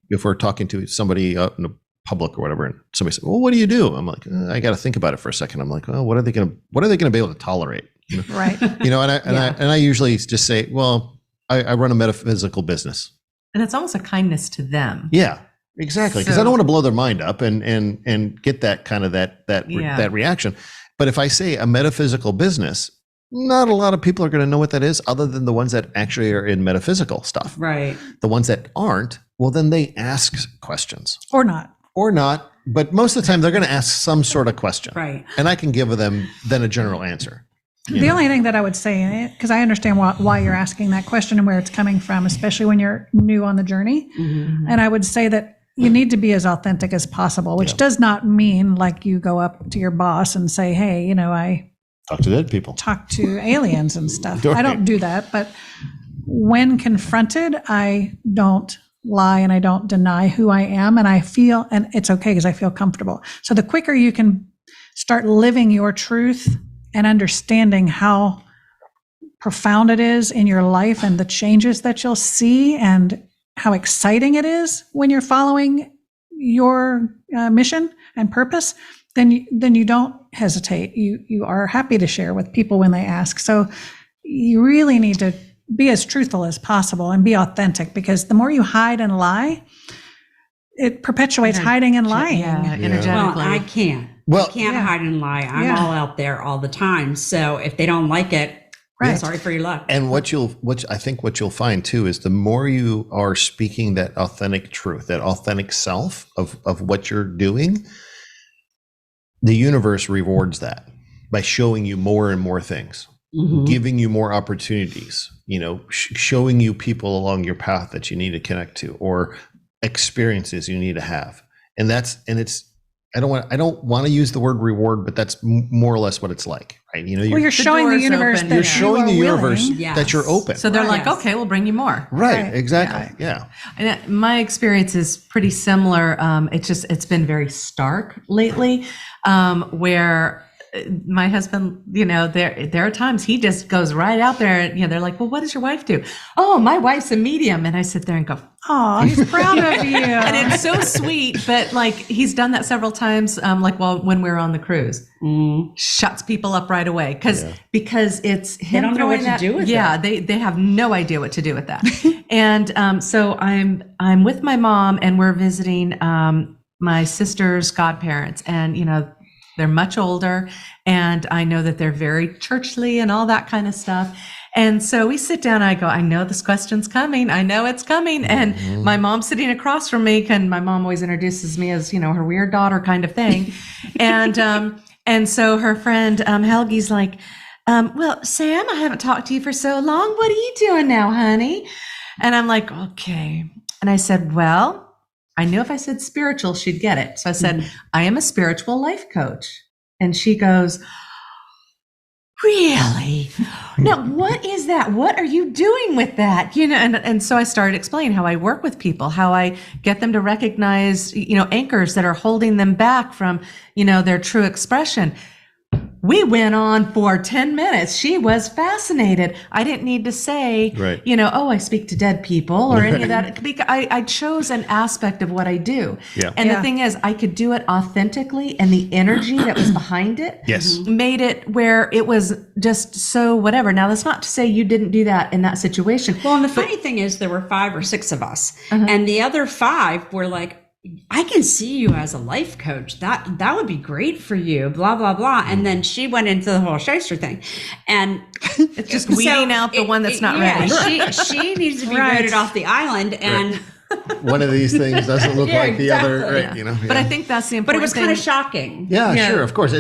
S3: if we're talking to somebody out in a public or whatever, and somebody said, well, what do you do? I'm like, I got to think about it for a second. I'm like, well, what are they going to be able to tolerate? You know?
S1: Right.
S3: And I usually just say, well, I run a metaphysical business.
S2: And it's almost a kindness to them.
S3: Yeah, exactly. Because I don't want to blow their mind up and get that kind of that reaction. But if I say a metaphysical business, not a lot of people are going to know what that is, other than the ones that actually are in metaphysical stuff.
S4: Right.
S3: The ones that aren't, well, then they ask questions.
S1: Or not.
S3: But most of the time they're going to ask some sort of question.
S4: Right.
S3: And I can give them then a general answer.
S1: The only thing that I would say, because I understand why you're asking that question and where it's coming from, especially when you're new on the journey.
S4: Mm-hmm.
S1: And I would say that you need to be as authentic as possible, which does not mean like you go up to your boss and say, hey, I
S3: talk to dead people,
S1: talk to aliens and stuff.
S3: Right.
S1: I don't do that. But when confronted, I don't lie and I don't deny who I am. And I feel, and it's okay because I feel comfortable. So the quicker you can start living your truth and understanding how profound it is in your life and the changes that you'll see and how exciting it is when you're following your mission and purpose, then you don't hesitate. You are happy to share with people when they ask. So you really need to be as truthful as possible and be authentic, because the more you hide and lie, it perpetuates hiding and lying.
S2: Yeah, energetically.
S4: Well, I can't.
S3: Well,
S4: I can't hide and lie. I'm all out there all the time. So if they don't like it,
S1: Right.
S4: sorry for your luck.
S3: And what I think what you'll find too is the more you are speaking that authentic truth, that authentic self of what you're doing, the universe rewards that by showing you more and more things, giving you more opportunities, showing you people along your path that you need to connect to, or experiences you need to have. And it's I don't want to use the word reward, but that's more or less what it's like, right?
S1: You're showing the universe
S2: open.
S1: that
S3: you're showing the universe
S4: Yes.
S3: that you're open.
S2: So they're like,
S4: Yes.
S2: okay, we'll bring you more.
S3: Right, exactly. Yeah.
S2: And my experience is pretty similar. It's been very stark lately, where my husband, there are times he just goes right out there. They're like, well, what does your wife do? Oh, my wife's a medium. And I sit there and go,
S1: oh, he's proud of you.
S2: and it's so sweet. But like, he's done that several times. When we were on the cruise, shuts people up right away. Because it's him.
S4: They don't know what to do with
S2: it. They have no idea what to do with that. And so I'm with my mom, and we're visiting my sister's godparents, and they're much older, and I know that they're very churchly and all that kind of stuff. And so we sit down, I go, I know this question's coming. I know it's coming. And my mom's sitting across from me, and my mom always introduces me as, her weird daughter kind of thing. And so her friend, Helgi's like, well, Sam, I haven't talked to you for so long. What are you doing now, honey? And I'm like, okay. And I said, well, I knew if I said spiritual, she'd get it. So I said, I am a spiritual life coach. And she goes, really? Now, what is that? What are you doing with that? And so I started explaining how I work with people, how I get them to recognize, anchors that are holding them back from, their true expression. We went on for 10 minutes. She was fascinated. I didn't need to say,
S3: Right.
S2: I speak to dead people or any of that. Because I chose an aspect of what I do.
S3: Yeah.
S2: And the thing is, I could do it authentically, and the energy that was behind it
S3: Yes.
S2: made it where it was just so whatever. Now, that's not to say you didn't do that in that situation.
S4: Well, and the funny thing is there were 5 or 6 of us, and the other 5 were like, I can see you as a life coach. That would be great for you, blah, blah, blah. And then she went into the whole shyster thing. And
S2: It's just weeding out the one that's not ready.
S4: She needs to be voted off the island. And
S3: One of these things doesn't look like the other,
S4: exactly.
S3: right?
S2: But I think that's the
S4: but it
S2: important
S4: was
S2: thing.
S4: kind of shocking.
S3: Yeah, sure, of course.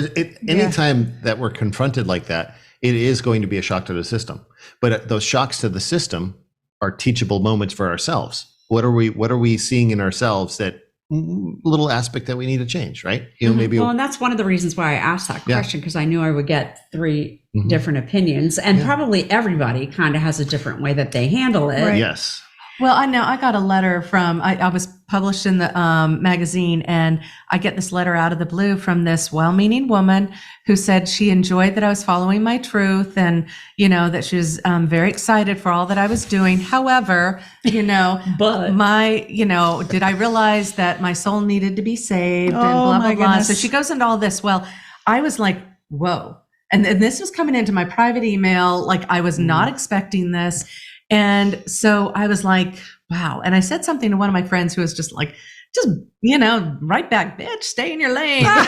S3: Anytime that we're confronted like that, it is going to be a shock to the system. But those shocks to the system are teachable moments for ourselves. What are we seeing in ourselves that little aspect that we need to change, right? Maybe.
S4: Well, and that's one of the reasons why I asked that question, because I knew I would get 3 different opinions, and probably everybody kind of has a different way that they handle it.
S1: Right.
S3: Yes.
S2: Well, I know I got a letter from, I was published in the magazine, and I get this letter out of the blue from this well-meaning woman who said she enjoyed that I was following my truth, and that she was very excited for all that I was doing. However,
S4: But
S2: did I realize that my soul needed to be saved and blah blah blah.
S1: goodness.
S2: So she goes into all this. Well, I was like, whoa. And this was coming into my private email. Like, I was not expecting this. And so I was like, wow. And I said something to one of my friends who was just like, right back, bitch, stay in your lane, kind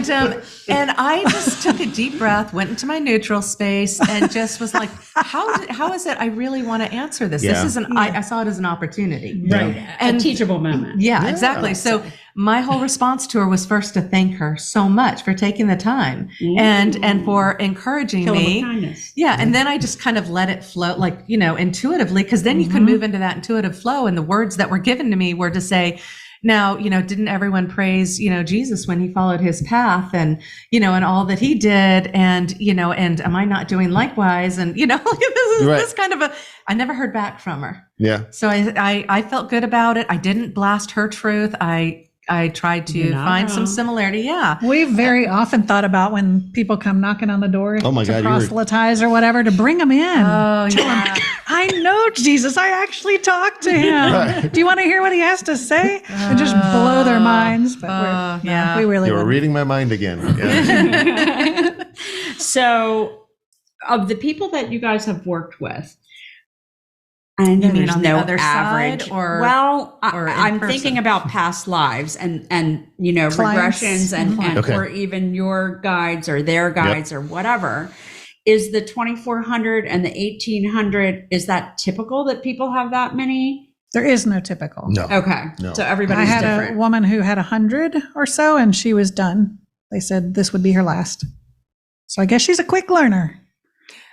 S2: of thing. And I just took a deep breath, went into my neutral space, and just was like, how is it I really want to answer this?
S3: Yeah.
S2: This is I saw it as an opportunity.
S4: right,
S2: And-
S4: a teachable moment.
S2: Yeah, exactly. So my whole response to her was first to thank her so much for taking the time and for encouraging
S4: Kill 'em with
S2: me.
S4: kindness.
S2: Yeah, and then I just kind of let it flow, like, intuitively, because then you can move into that intuitive flow. And the words that were given to me were to say, now, didn't everyone praise, Jesus when he followed his path and, and all that he did? And, and am I not doing likewise? And, this kind of I never heard back from her.
S3: Yeah.
S2: So I felt good about it. I didn't blast her truth. I tried to find some similarity. Yeah.
S1: We very often thought about when people come knocking on the door
S3: Oh my
S1: to
S3: God, you were-
S1: proselytize or whatever, to bring them in.
S2: Oh, yeah.
S1: I know Jesus. I actually taled to him. Do you want to hear what he has to say? And just blow their minds. But we really
S3: You were
S1: wouldn't.
S3: reading my mind again. Yeah.
S4: So, of the people that you guys have worked with, I know
S2: You mean
S4: there's
S2: on the
S4: no
S2: other side,
S4: average.
S2: or in
S4: I'm
S2: person?
S4: thinking about past lives and
S1: Clients.
S4: regressions and
S3: Okay.
S4: or even your guides or their guides or whatever. Is the 2,400 and the 1,800, is that typical that people have that many?
S1: There is no typical.
S3: No.
S4: Okay,
S3: No.
S4: so
S1: I
S4: everybody's
S1: had
S4: different.
S1: a woman who had 100 or so, and she was done. They said this would be her last. So I guess she's a quick learner.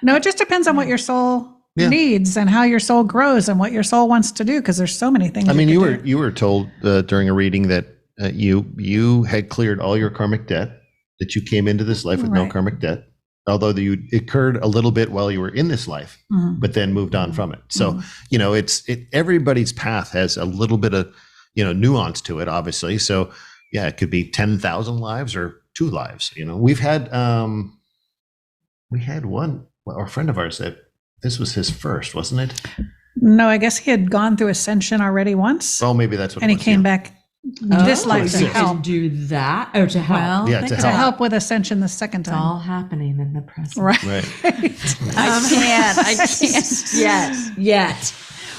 S1: No, it just depends on what your soul needs and how your soul grows and what your soul wants to do, because there's so many things.
S3: I mean,
S1: could do.
S3: you were told during a reading that you had cleared all your karmic debt, that you came into this life with no
S1: Right.
S3: karmic debt, although it occurred a little bit while you were in this life,
S1: Mhm.
S3: but then moved on from it. So, everybody's path has a little bit of, nuance to it, obviously. So yeah, it could be 10,000 lives or 2 lives. We've had, we had one, a friend of ours that this was his first, wasn't it?
S1: No, I guess he had gone through ascension already once,
S3: Oh, maybe that's what
S1: and
S3: it
S1: he
S3: was,
S1: came
S3: yeah.
S1: back this life
S4: so
S1: to
S4: you
S1: help.
S4: can do that. Oh, to help.
S2: Well,
S3: Yeah,
S2: think
S3: to
S1: To
S2: about it.
S1: help with ascension the second
S2: It's
S1: time.
S2: all happening in the present.
S1: Right.
S3: Right.
S4: I can't yet.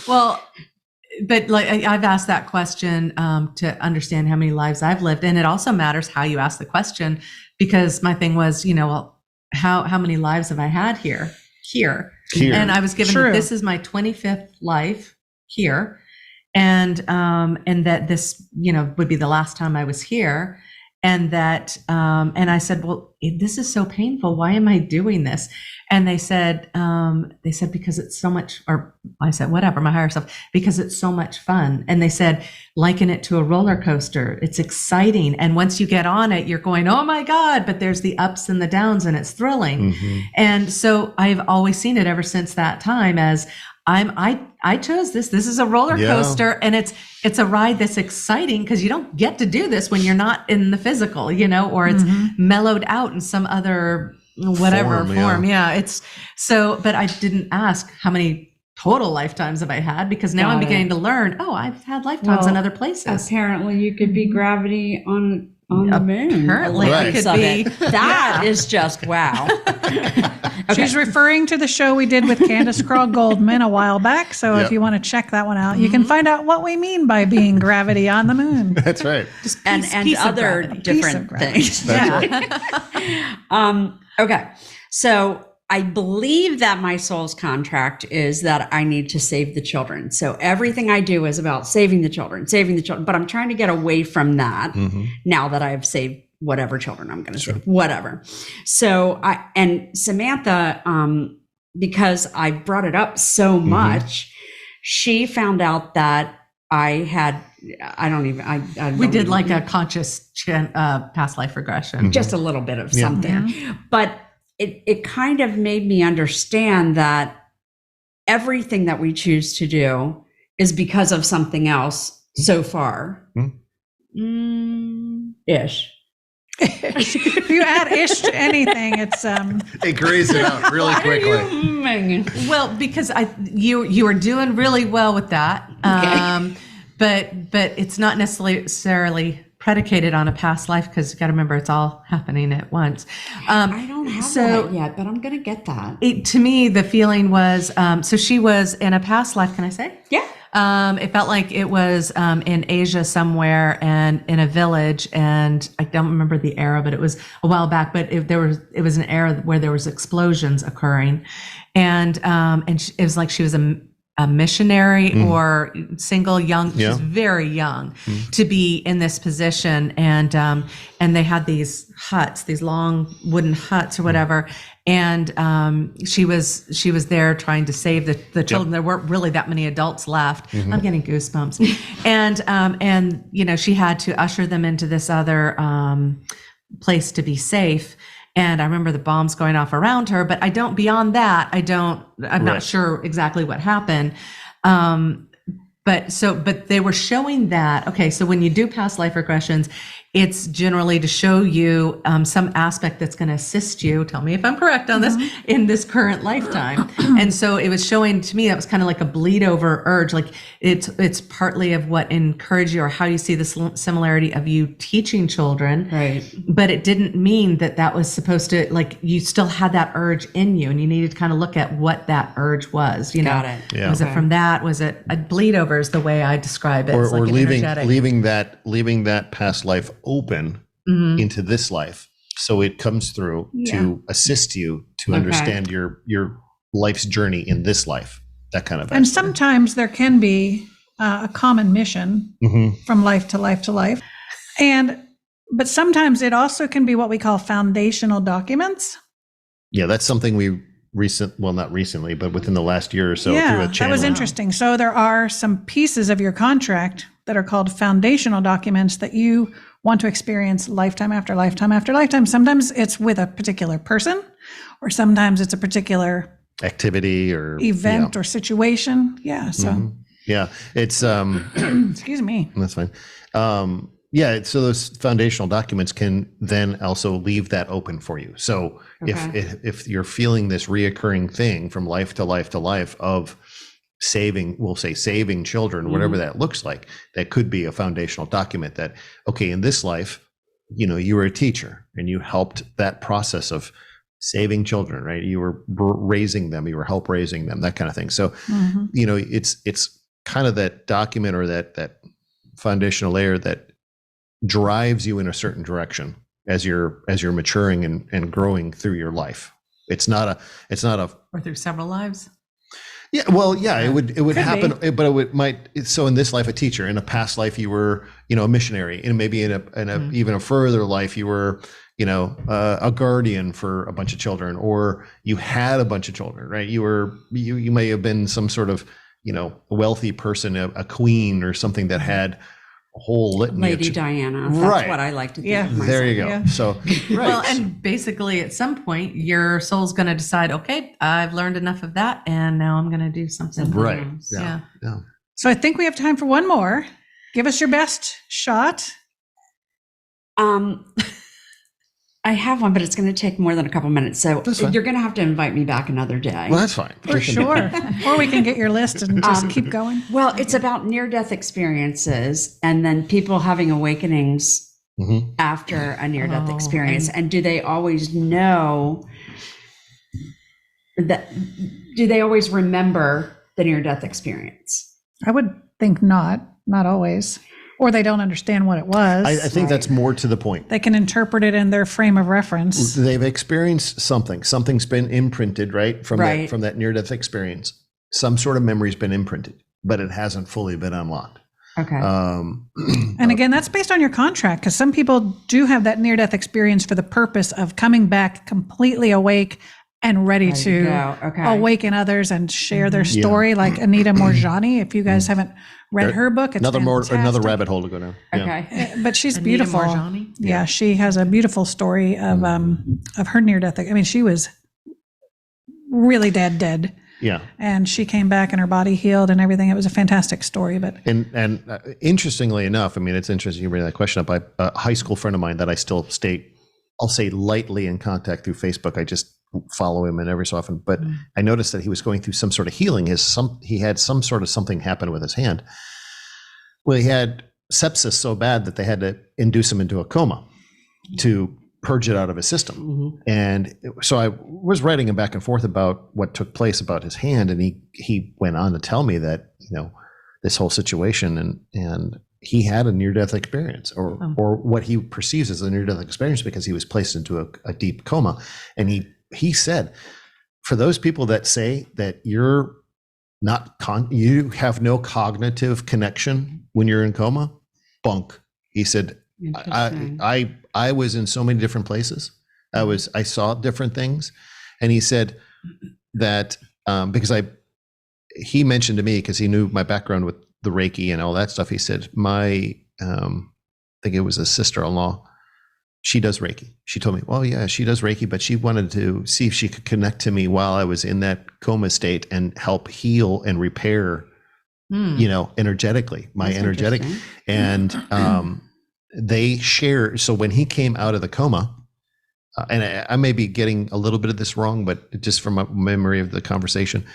S2: Well, but like I've asked that question to understand how many lives I've lived, and it also matters how you ask the question, because my thing was, how many lives have I had here?
S3: Here.
S2: And I was given
S1: True.
S2: that this is my 25th life here, and that this would be the last time I was here, and that and I said, well, this is so painful. Why am I doing this? And they said because it's so much, or I said, whatever, my higher self, because it's so much fun. And they said, liken it to a roller coaster. It's exciting. And once you get on it, you're going, oh my God, but there's the ups and the downs, and it's thrilling.
S3: Mhm.
S2: And so I've always seen it ever since that time as I chose this. This is a roller
S3: Yeah.
S2: coaster, and it's a ride that's exciting because you don't get to do this when you're not in the physical, or it's mellowed out in some other whatever form. Yeah. It's so, but I didn't ask how many total lifetimes have I had, because now I'm
S4: Got it.
S2: beginning to learn, I've had lifetimes in
S4: Well,
S2: other places.
S4: Apparently, you could be gravity on the moon.
S2: Apparently,
S3: I
S2: could
S4: Of
S2: be.
S4: it. That is just wow.
S1: She's referring to the show we did with Candace Crawl Goldman a while back. So
S3: Yep.
S1: if you want to check that one out, you can find out what we mean by being gravity on the moon.
S3: That's right.
S4: and
S2: piece of
S4: other
S2: gravity.
S1: Piece of
S4: different
S1: gravity.
S4: things.
S3: That's
S4: Okay. So I believe that my soul's contract is that I need to save the children. So everything I do is about saving the children, but I'm trying to get away from that
S3: Mhm.
S4: now that I've saved whatever children I'm going to save, whatever. So Samantha, because I brought it up so much, she found out that I had,
S2: We did like a conscious past life regression.
S4: just a little bit of
S3: Yeah.
S4: something, but it kind of made me understand that everything that we choose to do is because of something else so far. Ish.
S1: If you add ish to anything, it's
S3: It grays it out really quickly.
S2: Well, because you were doing really well with that, but it's not necessarily predicated on a past life, because you got to remember it's all happening at once.
S4: I don't have that yet, but I'm going to get that.
S2: To me, the feeling was so she was in a past life. Can I say?
S4: Yeah.
S2: It felt like it was in Asia somewhere and in a village, and I don't remember the era, but it was a while back. But it was an era where there was explosions occurring, and it was like she was a missionary or single, young. She was very young to be in this position, and they had these huts, these long wooden huts or whatever. And she was there trying to save the children. There weren't really that many adults left. I'm getting goosebumps. And she had to usher them into this other place to be safe. And I remember the bombs going off around her, but beyond that, I'm not sure exactly what happened. But they were showing that, okay, so when you do past life regressions, it's generally to show you some aspect that's going to assist you, tell me if I'm correct on this, in this current lifetime. And so it was showing to me that was kind of like a bleed over urge, like it's partly of what encouraged you or how you see the similarity of you teaching children.
S4: Right.
S2: But it didn't mean that was supposed to, like, you still had that urge in you, and you needed to kind of look at what that urge was.
S4: Got it.
S3: Yeah.
S2: Was it from that? Was it a bleed over is the way I describe it. It's
S3: Or
S2: like an energetic.
S3: leaving that past life open into this life, so it comes through to assist you to understand your life's journey in this life, that kind of
S1: and
S3: aspect.
S1: sometimes there can be a common mission from life to life to life, but sometimes it also can be what we call foundational documents.
S3: Yeah, that's something not recently, but within the last year or so.
S1: Yeah,
S3: through a
S1: that
S3: channel.
S1: was interesting. So there are some pieces of your contract that are called foundational documents that you want to experience lifetime after lifetime after lifetime. Sometimes it's with a particular person, or sometimes it's a particular
S3: activity or
S1: event or situation. Yeah. So
S3: yeah, it's
S1: excuse me.
S3: that's fine. So those foundational documents can then also leave that open for you. So if you're feeling this reoccurring thing from life to life to life of saving children, whatever that looks like, that could be a foundational document that, okay, in this life, you were a teacher and you helped that process of saving children, right? You were raising them, you were help raising them, that kind of thing. So, it's kind of that document or that foundational layer that drives you in a certain direction as you're maturing and growing through your life. It's not a
S2: or through several lives.
S3: Yeah, well, yeah, it would
S1: Could
S3: happen, but so in this life a teacher, in a past life you were, a missionary, and maybe in a even a further life you were, a guardian for a bunch of children, or you had a bunch of children, right? You may have been some sort of, a wealthy person, a queen or something that had a whole litany.
S4: Lady Diana. That's what I like to think of myself.
S3: There you go.
S1: Yeah.
S3: So,
S2: Well, and basically at some point your soul's going to decide, okay, I've learned enough of that, and now I'm going to do something
S3: right.
S2: else.
S3: Yeah.
S1: So I think we have time for one more. Give us your best shot.
S4: I have one, but it's going to take more than a couple minutes. So
S3: That's fine.
S4: you're going to have to invite me back another day.
S3: Well, that's fine.
S1: For sure. Or we can get your list and just keep going.
S4: Well, it's about near-death experiences and then people having awakenings after a near-death experience. And do they always know that? Do they always remember the near-death experience?
S1: I would think not always. Or they don't understand what it was.
S3: I think that's more to the point.
S1: They can interpret it in their frame of reference.
S3: They've experienced something. Something's been imprinted, right? From that near-death experience. Some sort of memory's been imprinted, but it hasn't fully been unlocked.
S4: Okay.
S1: And again, that's based on your contract, because some people do have that near-death experience for the purpose of coming back completely awake and ready to awaken others and share their story, like Anita Morjani. If you guys haven't read her book, it's
S3: another rabbit hole to go down.
S4: Okay.
S1: But she's
S2: Anita
S1: beautiful.
S2: Morjani?
S1: Yeah, she has a beautiful story of her near-death. I mean, she was really dead.
S3: Yeah.
S1: And she came back and her body healed and everything. It was a fantastic story. But
S3: And interestingly enough, I mean, it's interesting you bring that question up. A high school friend of mine that I still I'll say lightly in contact through Facebook. I just follow him and every so often, but I noticed that he was going through some sort of healing. He had some sort of something happen with his hand. Well, he had sepsis so bad that they had to induce him into a coma to purge it out of his system.
S4: Mhm.
S3: And so I was writing him back and forth about what took place about his hand. And he went on to tell me that, this whole situation and he had a near-death experience or what he perceives as a near-death experience because he was placed into a deep coma. And he said, for those people that say that you're not, you have no cognitive connection when you're in coma, bunk. He said,
S4: Interesting.
S3: I was in so many different places. I saw different things. And he said that, because he mentioned to me, because he knew my background with the Reiki and all that stuff. He said, I think it was a sister-in-law, she does Reiki. She told me, well, yeah, she does Reiki, but she wanted to see if she could connect to me while I was in that coma state and help heal and repair, energetically, my
S4: That's
S3: energetic.
S4: interesting.
S3: And they share. So when he came out of the coma, and I may be getting a little bit of this wrong, but just from my memory of the conversation,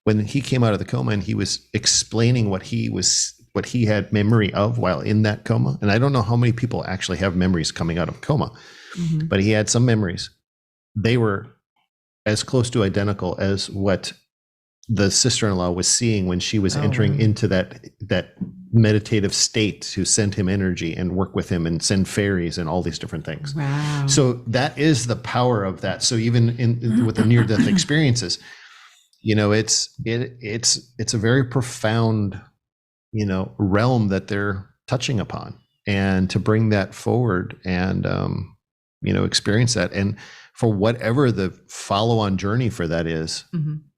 S3: when he came out of the coma and he was explaining what he had memory of while in that coma. And I don't know how many people actually have memories coming out of coma, but he had some memories. They were as close to identical as what the sister-in-law was seeing when she was entering into that meditative state to send him energy and work with him and send fairies and all these different things.
S4: Wow.
S3: So that is the power of that. So even with the near-death experiences, it's a very profound, realm that they're touching upon, and to bring that forward and, experience that. And for whatever the follow-on journey for that is,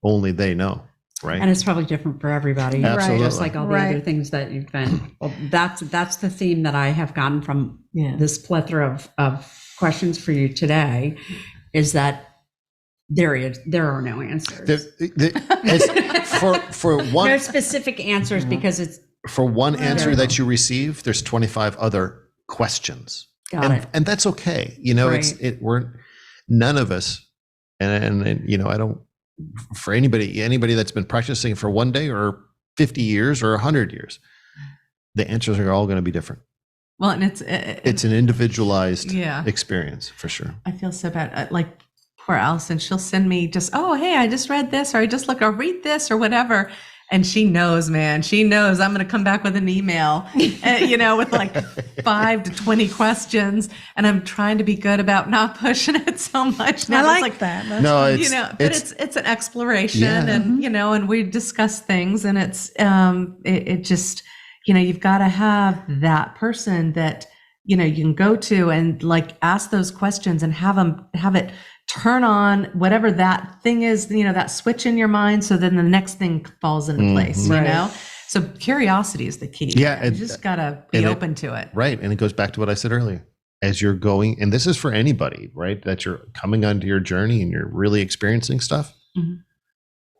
S3: only they know. Right.
S4: And it's probably different for everybody.
S3: Absolutely.
S4: Just like all the other things that you've been. Well, that's the theme that I have gotten from this plethora of questions for you today, is that there are no answers.
S3: For one,
S4: No specific answers, because it's
S3: for one answer that you receive, there's 25 other questions.
S4: Got it.
S3: And that's okay.
S4: Right.
S3: We're none of us, and I don't, for anybody that's been practicing for one day or 50 years or 100 years, the answers are all going to be different.
S2: Well, and it's
S3: an individualized experience for sure.
S2: I feel so bad. Like poor Allison, she'll send me just, oh, hey, I just read this, or I'll read this or whatever. And she knows, man, I'm going to come back with an email, with like 5 to 20 questions. And I'm trying to be good about not pushing it so much. Now
S1: I like that. That's
S3: no,
S2: it's an exploration, and, and we discuss things, and it's, it just, you've got to have that person that, you can go to and like ask those questions and have it turn on whatever that thing is, that switch in your mind. So then the next thing falls into place, So curiosity is the key.
S3: Yeah.
S2: You just got to be open to it.
S3: Right. And it goes back to what I said earlier. As you're going, and this is for anybody, right? That you're coming onto your journey and you're really experiencing stuff.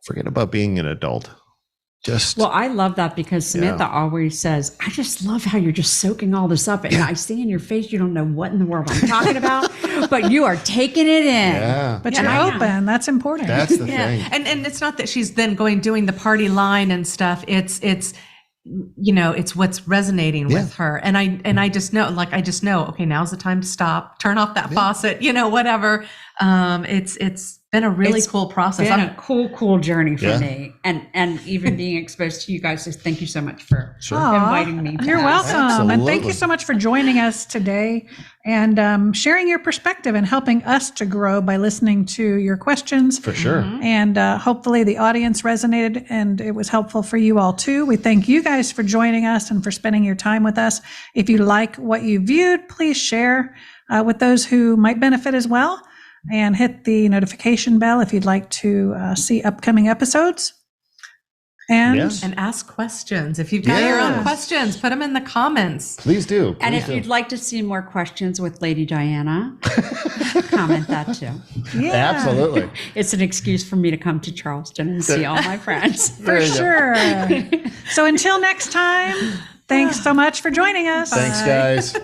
S3: Forget about being an adult.
S4: Well, I love that, because Samantha always says, I just love how you're just soaking all this up. And I see in your face, you don't know what in the world I'm talking about, but you are taking it in.
S3: Yeah.
S1: But you're open. That's important.
S3: That's the thing.
S2: And it's not that she's then doing the party line and stuff. It's what's resonating with her. And I just know, okay, now's the time to stop, turn off that faucet, whatever. It's been a really cool process.
S4: It's been a cool journey for me, and even being exposed to you guys. So thank you so much for inviting me.
S1: You're welcome.
S3: Absolutely.
S1: And thank you so much for joining us today and sharing your perspective and helping us to grow by listening to your questions.
S3: For sure.
S1: And hopefully the audience resonated and it was helpful for you all too. We thank you guys for joining us and for spending your time with us. If you like what you viewed, please share with those who might benefit as well. And hit the notification bell if you'd like to see upcoming episodes. And
S3: Yes.
S2: And ask questions. If you've got your own
S3: Yes.
S2: questions, put them in the comments.
S3: Please do.
S4: And
S3: Please
S4: if
S3: do.
S4: you'd like to see more questions with Lady Diana, comment that too.
S1: yeah,
S3: Absolutely.
S4: It's an excuse for me to come to Charleston and see all my friends.
S1: for sure. So until next time, thanks so much for joining us.
S3: Thanks, guys.